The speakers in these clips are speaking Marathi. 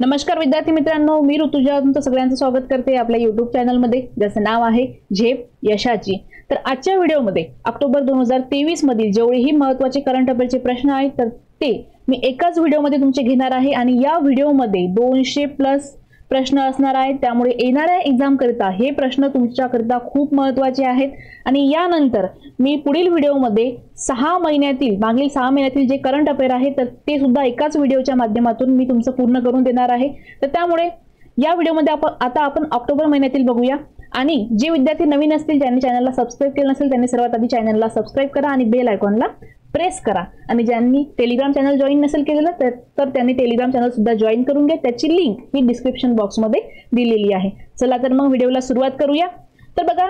नमस्कार विद्यार्थी मित्रांनो, मी ऋतुजा तुमचं सगळ्यांचं स्वागत करते आपल्या YouTube चॅनलमध्ये, ज्याचं नाव आहे झेप यशाची। तर आजच्या व्हिडिओमध्ये ऑक्टोबर 2023 मधील जेवढेही महत्त्वाचे करंट अफेअरचे प्रश्न आहेत तर ते मी एकाच व्हिडिओमध्ये तुमचे घेणार आहे आणि या व्हिडिओमध्ये 200+ प्रश्न असणार आहेत। त्यामुळे येणाऱ्या एक्झाम करता हे प्रश्न तुमच्याकरता खूप महत्त्वाचे आहेत आणि यानंतर मी पुढील व्हिडिओमध्ये 6 महिन्यातील मागील 6 महिन्यातील जे करंट अफेअर आहे तर ते सुद्धा एकाच व्हिडिओच्या माध्यमातून मी तुमचं पूर्ण करून देणार आहे। तर त्यामुळे या व्हिडिओमध्ये आपण ऑक्टोबर महिन्यातील बघूया आणि जे विद्यार्थी नवीन असतील ज्यांनी चॅनलला सबस्क्राइब केलं नसेल त्यांनी सर्वात आधी चॅनलला सबस्क्राइब करा आणि बेल आयकॉनला प्रेस करा आणि ज्यांनी टेलिग्राम चॅनल जॉइन नसेल केलेलं तर त्यांनी टेलिग्राम चॅनल सुद्धा जॉइन करून घ्या। त्याची लिंक ही डिस्क्रिप्शन बॉक्समध्ये दिलेली आहे। चला तर मग व्हिडिओला सुरुवात करूया। तर बघा,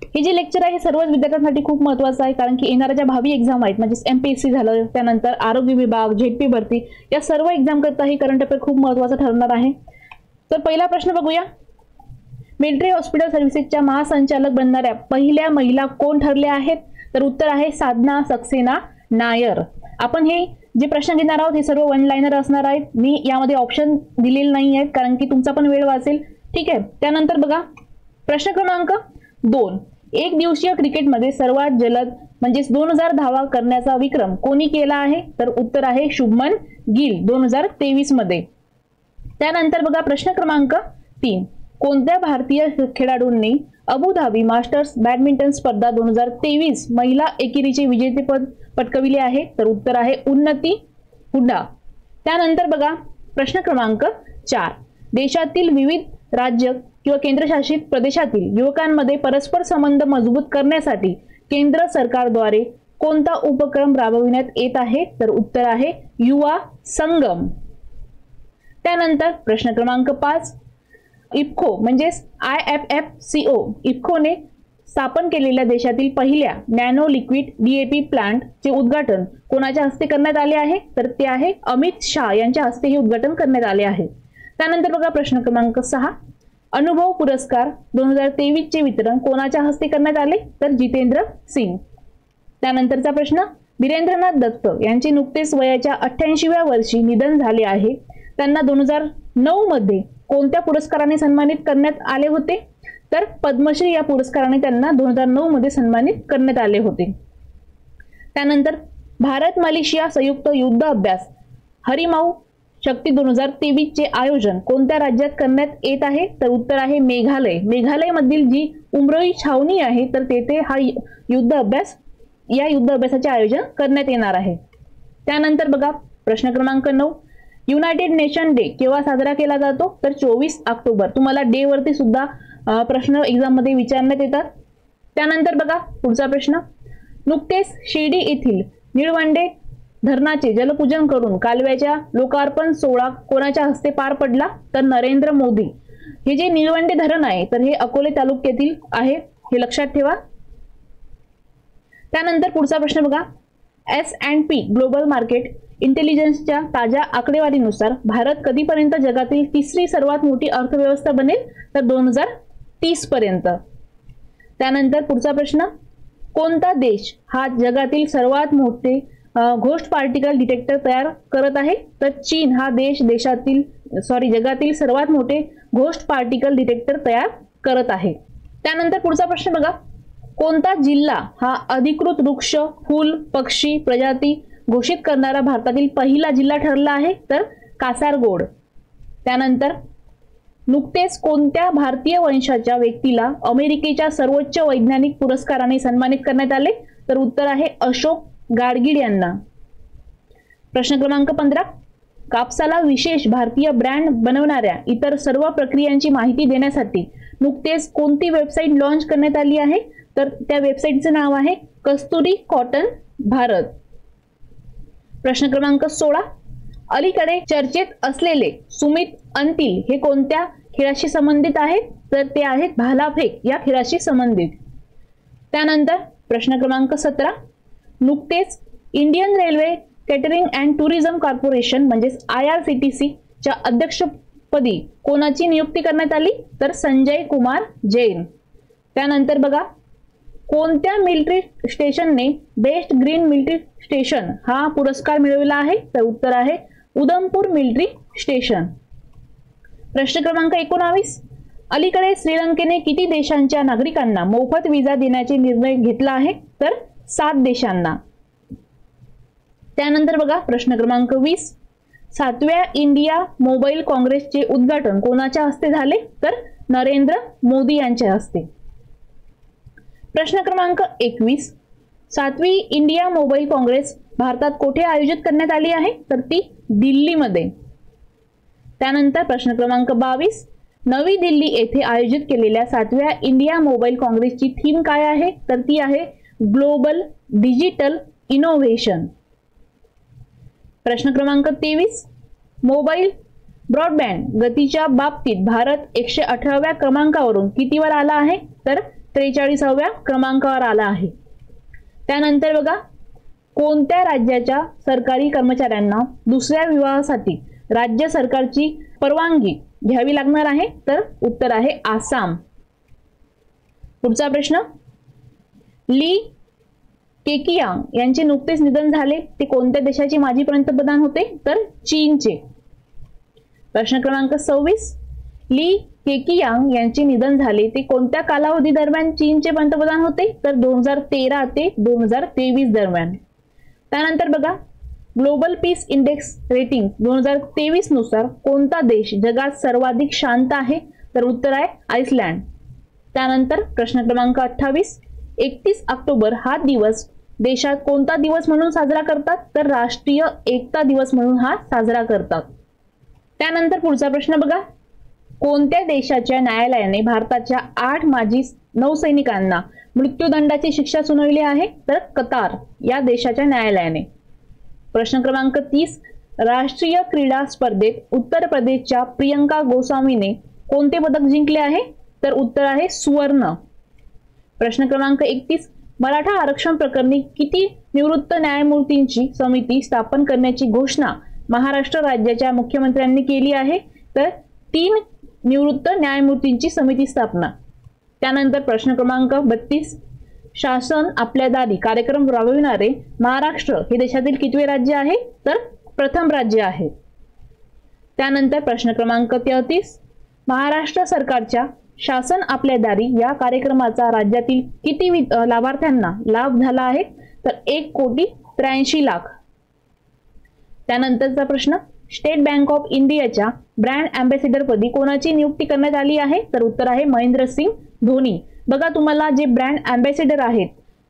हे जे लेक्चर आहे सर्वच विद्यार्थ्यांसाठी खूप महत्त्वाचं आहे, कारण की येणाऱ्या ज्या भावी एक्झाम आहेत म्हणजे MPSC झालं, त्यानंतर आरोग्य विभाग, झेडपी भरती, या सर्व एक्झाम करता ही करंट अफेअर खूप महत्त्वाचं ठरणार आहे। तर पहिला प्रश्न बघूया, मिलिटरी हॉस्पिटल सर्व्हिसेसच्या महासंचालक बनणाऱ्या पहिल्या महिला कोण ठरल्या आहेत? तर उत्तर आहे साधना सक्सेना नायर। आपण हे जे प्रश्न घेणार आहोत हे सर्व वन लाइनर असणार आहेत। मी यामध्ये ऑप्शन दिलेले नाही आहेत कारण की तुमचा पण वेळ वाचेल, ठीक आहे। त्यानंतर बघा प्रश्न क्रमांक 2, एक दिवसीय क्रिकेटमध्ये सर्वात जलद म्हणजे 2000 धावा करण्याचा विक्रम कोणी केला आहे? तर उत्तर आहे शुभमन गिल 2023 मध्ये। त्यानंतर बघा प्रश्न क्रमांक 3, कोणत्या भारतीय खेळाडूंनी अबुधाबी मास्टर्स बॅडमिंटन स्पर्धा 2023 महिला एकेरीचे विजेतेपद पटकाविले आहे? तर उत्तर आहे उन्नती हुडा। त्यानंतर बघा प्रश्न क्रमांक 4, देशातील विविध राज्य किंवा केंद्रशासित प्रदेशातील युवकांमध्ये परस्पर संबंध मजबूत करण्यासाठी केंद्र सरकारद्वारे कोणता उपक्रम राबविण्यात येत आहे? तर उत्तर आहे युवा संगम। त्यानंतर प्रश्न क्रमांक 5, इफ्को म्हणजे IFFCO इफ्कोने स्थापन केलेल्या देशातील पहिल्या नॅनो लिक्विड DAP प्लांट चे उद्घाटन कोणाच्या हस्ते करण्यात आले आहे? तर ते आहे अमित शाह यांच्या हस्ते हे उद्घाटन करण्यात आले आहे। त्यानंतर बघा प्रश्न क्रमांक 6, अनुभव पुरस्कार 2023 चे वितरण कोणाच्या हस्ते करण्यात आले? तर जितेंद्र सिंग। त्यानंतरचा प्रश्न, वीरेंद्रनाथ दत्त यांचे नुकतेच वयाच्या 88व्या वर्षी निधन झाले आहे। त्यांना 2009 मध्ये कोणत्या पुरस्काराने सन्मानित करण्यात आले होते? तर पद्मश्री या पुरस्काराने त्यांना 2009 मध्ये सन्मानित करण्यात आले होते। त्यानंतर भारत मलेशिया संयुक्त युद्ध अभ्यास हरिमाऊ शक्ती 2023 चे आयोजन कोणत्या राज्यात करण्यात येत आहे? तर उत्तर आहे मेघालय। मेघालय मधील जी उमरोई छावणी आहे तर तेथे हा युद्ध अभ्यासाचे आयोजन करण्यात येणार आहे। त्यानंतर बघा प्रश्न क्रमांक 9, युनायटेड नेशन डे केव्हा साजरा केला जातो? तर 24 ऑक्टोबर। तुम्हाला डे वरती सुद्धा प्रश्न एक्झाम मध्ये विचारण्यात येतात। त्यानंतर बघा पुढचा प्रश्न, नुकतेच शिर्डी येथील निळवंडे धरणाचे जलपूजन करून कालव्याच्या लोकार्पण सोहळा कोणाच्या हस्ते पार पडला? तर नरेंद्र मोदी। हे जे निळवंडे धरण आहे तर हे अकोले तालुक्यातील आहे, हे लक्षात ठेवा। त्यानंतर पुढचा प्रश्न बघा, S&P ग्लोबल मार्केट इंटेलिजन्सच्या ताज्या आकडेवारीनुसार भारत कधीपर्यंत जगातील तिसरी सर्वात मोठी अर्थव्यवस्था बनेल? तर 2030 पर्यंत। त्यानंतर पुढचा प्रश्न, कोणता देश हा जगातील सर्वात मोठे घोस्ट पार्टिकल डिटेक्टर तयार करत आहे? तर चीन हा जगातील सर्वात मोठे घोस्ट पार्टिकल डिटेक्टर तयार करत आहे। त्यानंतर पुढचा प्रश्न बघा, कोणता जिल्हा हा अधिकृत वृक्ष, फूल, पक्षी प्रजाती घोषित करणारा भारतातील पहिला जिल्हा ठरला आहे? तर कासारगोड। त्यानंतर नुकतेच कोणत्या भारतीय वंशाच्या व्यक्तीला अमेरिकेच्या सर्वोच्च वैज्ञानिक पुरस्काराने सन्मानित करण्यात आले? तर उत्तर आहे अशोक गाडगीळ यांना। प्रश्न क्रमांक 15, कापसाला विशेष भारतीय ब्रँड बनवणाऱ्या इतर सर्व प्रक्रियांची माहिती देण्यासाठी नुकतेच कोणती वेबसाईट लॉन्च करण्यात आली आहे? तर त्या वेबसाईटचे नाव आहे कस्तुरी कॉटन भारत। प्रश्न क्रमांक 16, अलीकडे चर्चेत असलेले सुमित अंतिल हे कोणत्या खेळाशी संबंधित आहे? तर ते आहेत भालाफेक या खेळाशी संबंधित। त्यानंतर प्रश्न क्रमांक 17, नुकतेच Indian railway catering and tourism corporation म्हणजे IRCTC च्या अध्यक्षपदी कोणाची नियुक्ती करण्यात आली? तर संजय कुमार जैन। त्यानंतर बघा, कोणत्या मिलिटरी स्टेशनने बेस्ट ग्रीन मिलिटरी स्टेशन हा पुरस्कार मिळवला आहे? तर उत्तर आहे उधमपूर मिलिटरी स्टेशन. प्रश्न क्रमांक 19, अलीकडे श्रीलंकेने किती देशांच्या नागरिकांना मोफत विजा देण्याचे निर्णय घेतला आहे? तर 7 देशांना. त्यानंतर बघा प्रश्न क्रमांक 20, 7व्या इंडिया मोबाईल काँग्रेसचे उद्घाटन कोणाच्या हस्ते झाले? तर नरेंद्र मोदी यांच्या हस्ते. प्रश्न क्रमांक 21, 7वी इंडिया मोबाईल काँग्रेस भारतात कोठे आयोजित करण्यात आली आहे? तर ती दिल्लीमध्ये. त्यानंतर प्रश्न क्रमांक 22, नवी दिल्ली येथे आयोजित केलेल्या 7व्या इंडिया मोबाईल काँग्रेसची थीम काय आहे? तर ती आहे ग्लोबल डिजिटल इनोव्हेशन. प्रश्न क्रमांक 23, मोबाईल ब्रॉडबँड गतीच्या बाबतीत भारत 118व्या क्रमांकावरून कितीवर आला आहे? तर 43व्या क्रमांकावर आला आहे. त्यानंतर बघा, कोणत्या राज्याच्या सरकारी कर्मचाऱ्यांना दुसऱ्या विवाहासाठी राज्य सरकारची परवानगी घ्यावी लागणार आहे? तर उत्तर आहे आसाम. पुढचा प्रश्न, ली केकियांग यांचे नुकतेच निधन झाले. ते कोणत्या देशाचे माजी पंतप्रधान होते? तर चीनचे. प्रश्न क्रमांक 26, ली केकियांग यांचे निधन झाले. ते कोणत्या कालावधी दरम्यान चीनचे पंतप्रधान होते? तर 2013 ते 2023 दरम्यान. त्यानंतर बघा, ग्लोबल पीस इंडेक्स रेटिंग 2023 नुसार कोणता देश जगात सर्वाधिक शांत आहे? तर उत्तर आहे आइसलँड. त्यानंतर प्रश्न क्रमांक 28, 31 ऑक्टोबर हा दिवस देशात कोणता दिवस म्हणून साजरा करतात? तर राष्ट्रीय एकता दिवस म्हणून हा साजरा करतात. त्यानंतर पुढचा प्रश्न बघा, कोणत्या देशाच्या न्यायालयाने भारताच्या 8 माजी नौसैनिकांना मृत्यूदंडाची शिक्षा सुनावली आहे? तर कतार या देशाच्या न्यायालयाने. प्रश्न क्रमांक 30, राष्ट्रीय क्रीडा स्पर्धेत उत्तर प्रदेशच्या प्रियंका गोस्वामीने कोणते पदक जिंकले आहे? तर उत्तर आहे सुवर्ण. प्रश्न क्रमांक 31, मराठा आरक्षण प्रकरणी किती निवृत्त न्यायमूर्तींची समिती स्थापन करण्याची घोषणा महाराष्ट्र राज्याच्या मुख्यमंत्र्यांनी केली आहे? तर 3 निवृत्त न्यायमूर्तींची समिती स्थापना. त्यानंतर प्रश्न क्रमांक 32, शासन आपल्या दारी कार्यक्रम राबविणारे महाराष्ट्र हे देशातील कितवे राज्य आहे? तर प्रथम राज्य आहे. त्यानंतर प्रश्न क्रमांक 33, महाराष्ट्र सरकारच्या शासन आपल्या दारी या कार्यक्रमाचा राज्यातील किती लाभार्थ्यांना लाभ झाला आहे? तर 1,83,00,000. त्यानंतरचा प्रश्न, स्टेट बँक ऑफ इंडियाच्या ब्रँड अँबॅसेडर पदी कोणाची नियुक्ती करण्यात आली आहे? तर उत्तर आहे महेंद्रसिंग धोनी. बघा, तुम्हाला जे ब्रँड अँबॅसेडर आहेत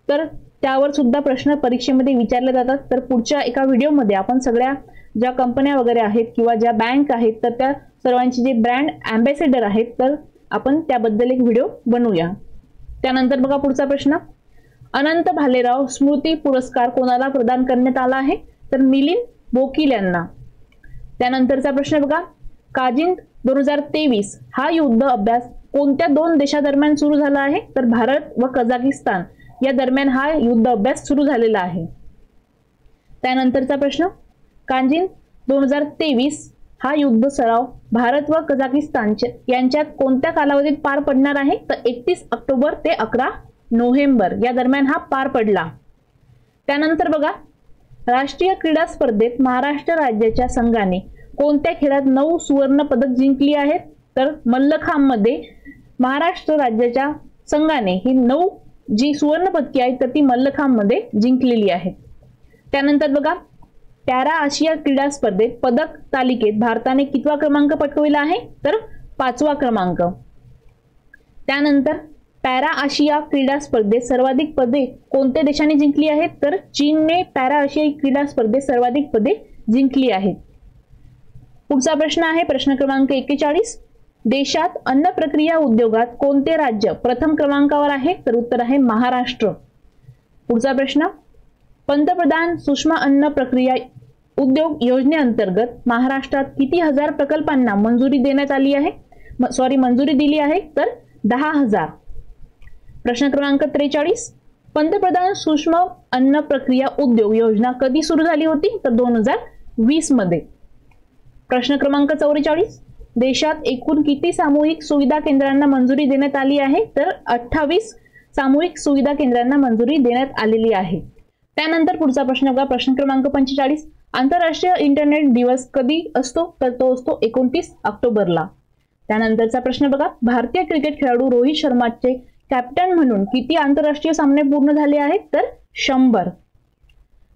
तर त्यावर सुद्धा प्रश्न परीक्षेमध्ये विचारले जातात. तर पुढच्या एका व्हिडिओमध्ये आपण सगळ्या ज्या कंपन्या वगैरे आहेत किंवा ज्या बँक आहेत तर त्या सर्वांचे जे ब्रँड अँबॅसेडर आहेत तर आपण त्याबद्दल एक व्हिडिओ बनवूया. त्यानंतर बघा पुढचा प्रश्न, अनंत भालेराव स्मृती पुरस्कार कोणाला प्रदान करण्यात आला आहे? तर मिलिंद बोकील यांना. त्यानंतरचा प्रश्न बघा, काजिंद 2023 हा युद्ध अभ्यास कोणत्या 2 देशांदरम्यान सुरू झाला आहे? तर भारत व कझाकिस्तान या दरम्यान हा युद्ध अभ्यास सुरू झालेला आहे. त्यानंतरचा प्रश्न, काजिंद 2023 हा युद्ध सराव भारत व कझाकिस्तान यांच्यात कोणत्या कालावधीत पार पडणार आहे? तर 31 ऑक्टोबर ते 11 नोव्हेंबर या दरम्यान हा पार पडला. त्यानंतर बघा, राष्ट्रीय क्रीडा स्पर्धेत महाराष्ट्र राज्याच्या संघाने कोणत्या खेळात 9 सुवर्ण पदक जिंकली आहेत? तर मल्लखांब मध्ये महाराष्ट्र राज्याच्या संघाने ही 9 जी सुवर्ण पदके आहेत तर ती मल्लखांब मध्ये जिंकलेली आहेत. त्यानंतर बघा, पॅरा आशिया क्रीडा स्पर्धेत पदक तालिकेत भारताने कितवा क्रमांक पटकावला आहे? तर 5वा क्रमांक. त्यानंतर पॅरा आशिया क्रीडा स्पर्धेत सर्वाधिक पदे कोणत्या देशाने जिंकली आहेत? तर चीनने पॅरा आशियाई क्रीडा स्पर्धेत सर्वाधिक पदे जिंकली आहेत. पुढचा प्रश्न आहे प्रश्न क्रमांक 41, देशात अन्न प्रक्रिया उद्योगात कोणते राज्य प्रथम क्रमांकावर आहे? तर उत्तर आहे महाराष्ट्र. पुढचा प्रश्न, पंतप्रधान सूक्ष्म अन्न प्रक्रिया उद्योग योजनेअंतर्गत महाराष्ट्रात किती हजार प्रकल्पांना मंजुरी देण्यात आली आहे? मंजुरी दिली आहे? तर 10,000. प्रश्न क्रमांक 43, पंतप्रधान सूक्ष्म अन्न प्रक्रिया उद्योग योजना कधी सुरू झाली होती? तर 2020 मध्ये. प्रश्न क्रमांक 44, देशात एकूण किती सामूहिक सुविधा केंद्रांना मंजुरी देण्यात आली आहे? तर 28 सामूहिक सुविधा केंद्रांना मंजुरी देण्यात आलेली आहे. त्यानंतर पुढचा प्रश्न बघा, प्रश्न क्रमांक 45, आंतरराष्ट्रीय इंटरनेट दिवस कधी असतो? तर तो असतो 29 ऑक्टोबरला. त्यानंतरचा प्रश्न बघा, भारतीय क्रिकेट खेळाडू रोहित शर्माचे कॅप्टन म्हणून किती आंतरराष्ट्रीय सामने पूर्ण झाले आहेत? तर 100.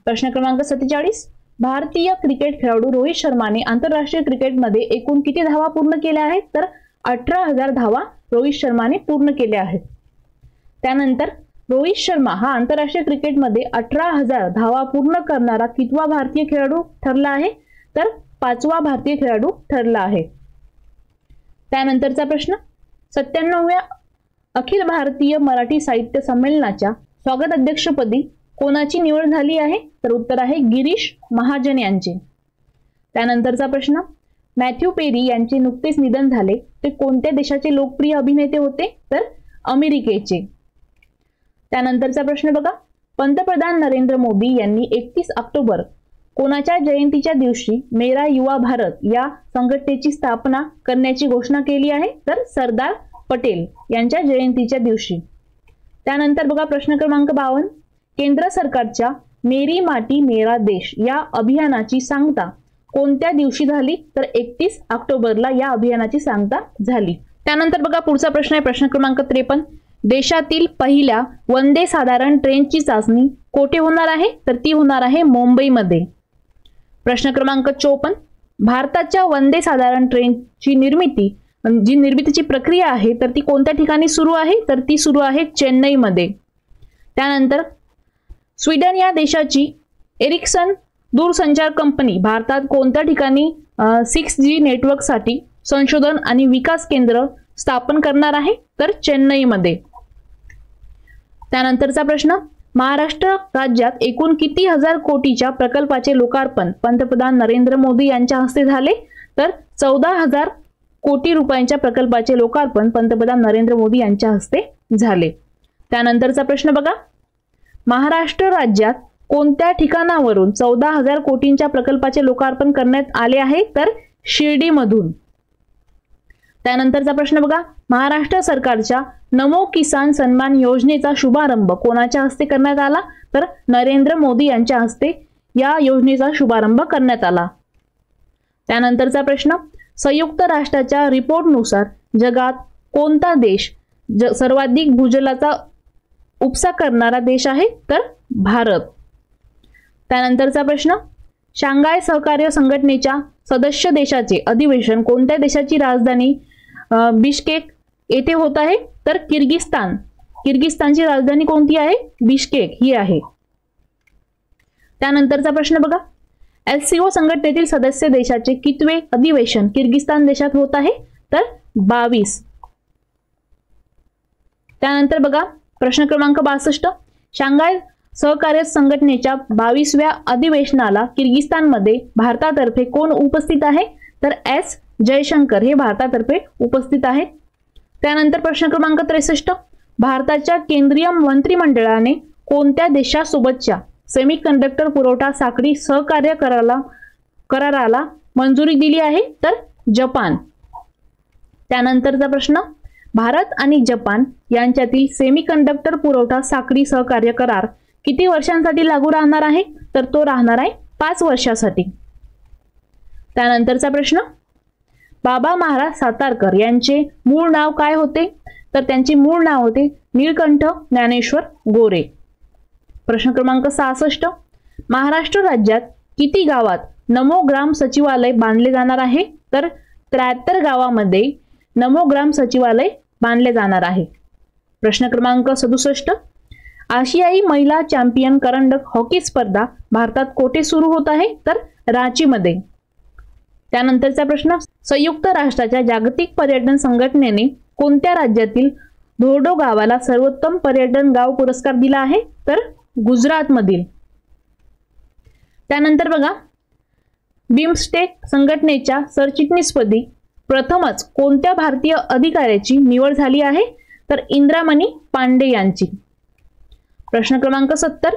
प्रश्न क्रमांक 47, भारतीय क्रिकेट खेळाडू रोहित शर्माने आंतरराष्ट्रीय क्रिकेटमध्ये एकूण किती धावा पूर्ण केल्या आहेत? तर 18,000 धावा रोहित शर्माने पूर्ण केल्या आहेत. त्यानंतर रोहित शर्मा हा आंतरराष्ट्रीय क्रिकेटमध्ये 18,000 धावा पूर्ण करणारा कितवा भारतीय खेळाडू ठरला आहे? तर 5वा भारतीय खेळाडू ठरला आहे. त्यानंतरचा प्रश्न, 97व्या अखिल भारतीय मराठी साहित्य संमेलनाच्या स्वागत अध्यक्षपदी कोणाची निवड झाली आहे? तर उत्तर आहे गिरीश महाजन यांचे. त्यानंतरचा प्रश्न, मॅथ्यू पेरी यांचे नुकतेच निधन झाले, ते कोणत्या देशाचे लोकप्रिय अभिनेते होते? तर अमेरिकेचे. त्यानंतरचा प्रश्न बघा, पंतप्रधान नरेंद्र मोदी यांनी 31 ऑक्टोबर कोणाच्या जयंतीच्या दिवशी मेरा युवा भारत या संघटनेची स्थापना करण्याची घोषणा केली आहे? तर सरदार पटेल यांच्या जयंतीच्या दिवशी. त्यानंतर बघा प्रश्न क्रमांक 52, केंद्र सरकारच्या मेरी माटी मेरा देश या अभियानाची सांगता कोणत्या दिवशी झाली? तर 31 ऑक्टोबरला या अभियानाची सांगता झाली. त्यानंतर बघा पुढचा प्रश्न आहे प्रश्न क्रमांक 53, देशातील पहिल्या वंदे साधारण ट्रेनची चाचणी कोठे होणार आहे? तर ती होणार आहे मुंबईमध्ये. प्रश्न क्रमांक 54, भारताच्या वंदे साधारण ट्रेनची निर्मितीची प्रक्रिया आहे तर ती कोणत्या ठिकाणी सुरू आहे? तर ती सुरू आहे चेन्नईमध्ये. त्यानंतर स्वीडन या देशाची एरिक्सन दूरसंचार कंपनी भारतात कोणत्या ठिकाणी 6G नेटवर्कसाठी संशोधन आणि विकास केंद्र स्थापन करणार आहे? तर चेन्नईमध्ये. त्यानंतरचा प्रश्न, महाराष्ट्र राज्यात एकूण किती हजार कोटीच्या प्रकल्पाचे लोकार्पण पंतप्रधान नरेंद्र मोदी यांच्या हस्ते झाले? तर 14,000 कोटी रुपयांच्या प्रकल्पाचे लोकार्पण पंतप्रधान नरेंद्र मोदी यांच्या हस्ते झाले. त्यानंतरचा प्रश्न बघा, महाराष्ट्र राज्यात कोणत्या ठिकाणावरून 14,000 कोटींच्या प्रकल्पाचे लोकार्पण करण्यात आले आहे? तर शिर्डीमधून. त्यानंतरचा प्रश्न बघा, महाराष्ट्र सरकारच्या नमो किसान सन्मान योजनेचा शुभारंभ कोणाच्या हस्ते करण्यात आला? तर नरेंद्र मोदी यांच्या हस्ते या योजनेचा शुभारंभ करण्यात आला. त्यानंतरचा प्रश्न, संयुक्त राष्ट्राच्या रिपोर्टनुसार जगात कोणता देश सर्वाधिक भूजलाचा उपसा करणारा देश आहे? तर भारत. त्यानंतरचा प्रश्न, शांघाय सहकार्य संघटनेच्या सदस्य देशाचे अधिवेशन कोणत्या देशाची राजधानी बिश्केक येथे होत आहे? तर किर्गिस्तानची राजधानी कोणती आहे? बिश्केक ही आहे. त्यानंतरचा प्रश्न बघा, LCO संघटनेतील सदस्य देशाचे कितवे अधिवेशन किर्गिस्तान देशात होत आहे? तर 22. त्यानंतर बघा प्रश्न क्रमांक 62, शांघाय सहकार्य संघटनेच्या 22व्या अधिवेशनाला किर्गिस्तानमध्ये भारतातर्फे कोण उपस्थित आहे? तर S जयशंकर हे भारतातर्फे उपस्थित आहेत. त्यानंतर प्रश्न क्रमांक 63, भारताच्या केंद्रीय मंत्रिमंडळाने कोणत्या देशासोबतच्या सेमीकंडक्टर पुरवठा साखळी सहकार्य कराराला मंजुरी दिली आहे? तर जपान. त्यानंतरचा प्रश्न, भारत आणि जपान यांच्यातील सेमीकंडक्टर पुरवठा साखळी सहकार्य करार किती वर्षांसाठी लागू राहणार आहे? तर तो राहणार आहे 5 वर्षासाठी. त्यानंतरचा प्रश्न, बाबा महाराज सातारकर यांचे मूळ नाव काय होते? तर त्यांचे मूळ नाव होते नीलकंठ ज्ञानेश्वर गोरे. प्रश्न क्रमांक 66, महाराष्ट्र राज्यात किती गावात नमो ग्राम सचिवालय बांधले जाणार आहे? तर 73 गावामध्ये नमो ग्राम सचिवालय बांधले जाणार आहे. प्रश्न क्रमांक 67, आशियाई महिला चॅम्पियन करंडक हॉकी स्पर्धा भारतात कोठे सुरू होत आहे? तर रांचीमध्ये. त्यानंतरचा प्रश्न, संयुक्त राष्ट्राच्या जागतिक पर्यटन संघटनेने कोणत्या राज्यातील धोर्डो गावाला सर्वोत्तम पर्यटन गाव पुरस्कार दिला आहे? तर गुजरातमधील. त्यानंतर बघा, बिमस्टेक संघटनेच्या सरचिटणीसपदी प्रथमच कोणत्या भारतीय अधिकाऱ्याची निवड झाली आहे? तर इंद्रामणी पांडे यांची. प्रश्न क्रमांक 70,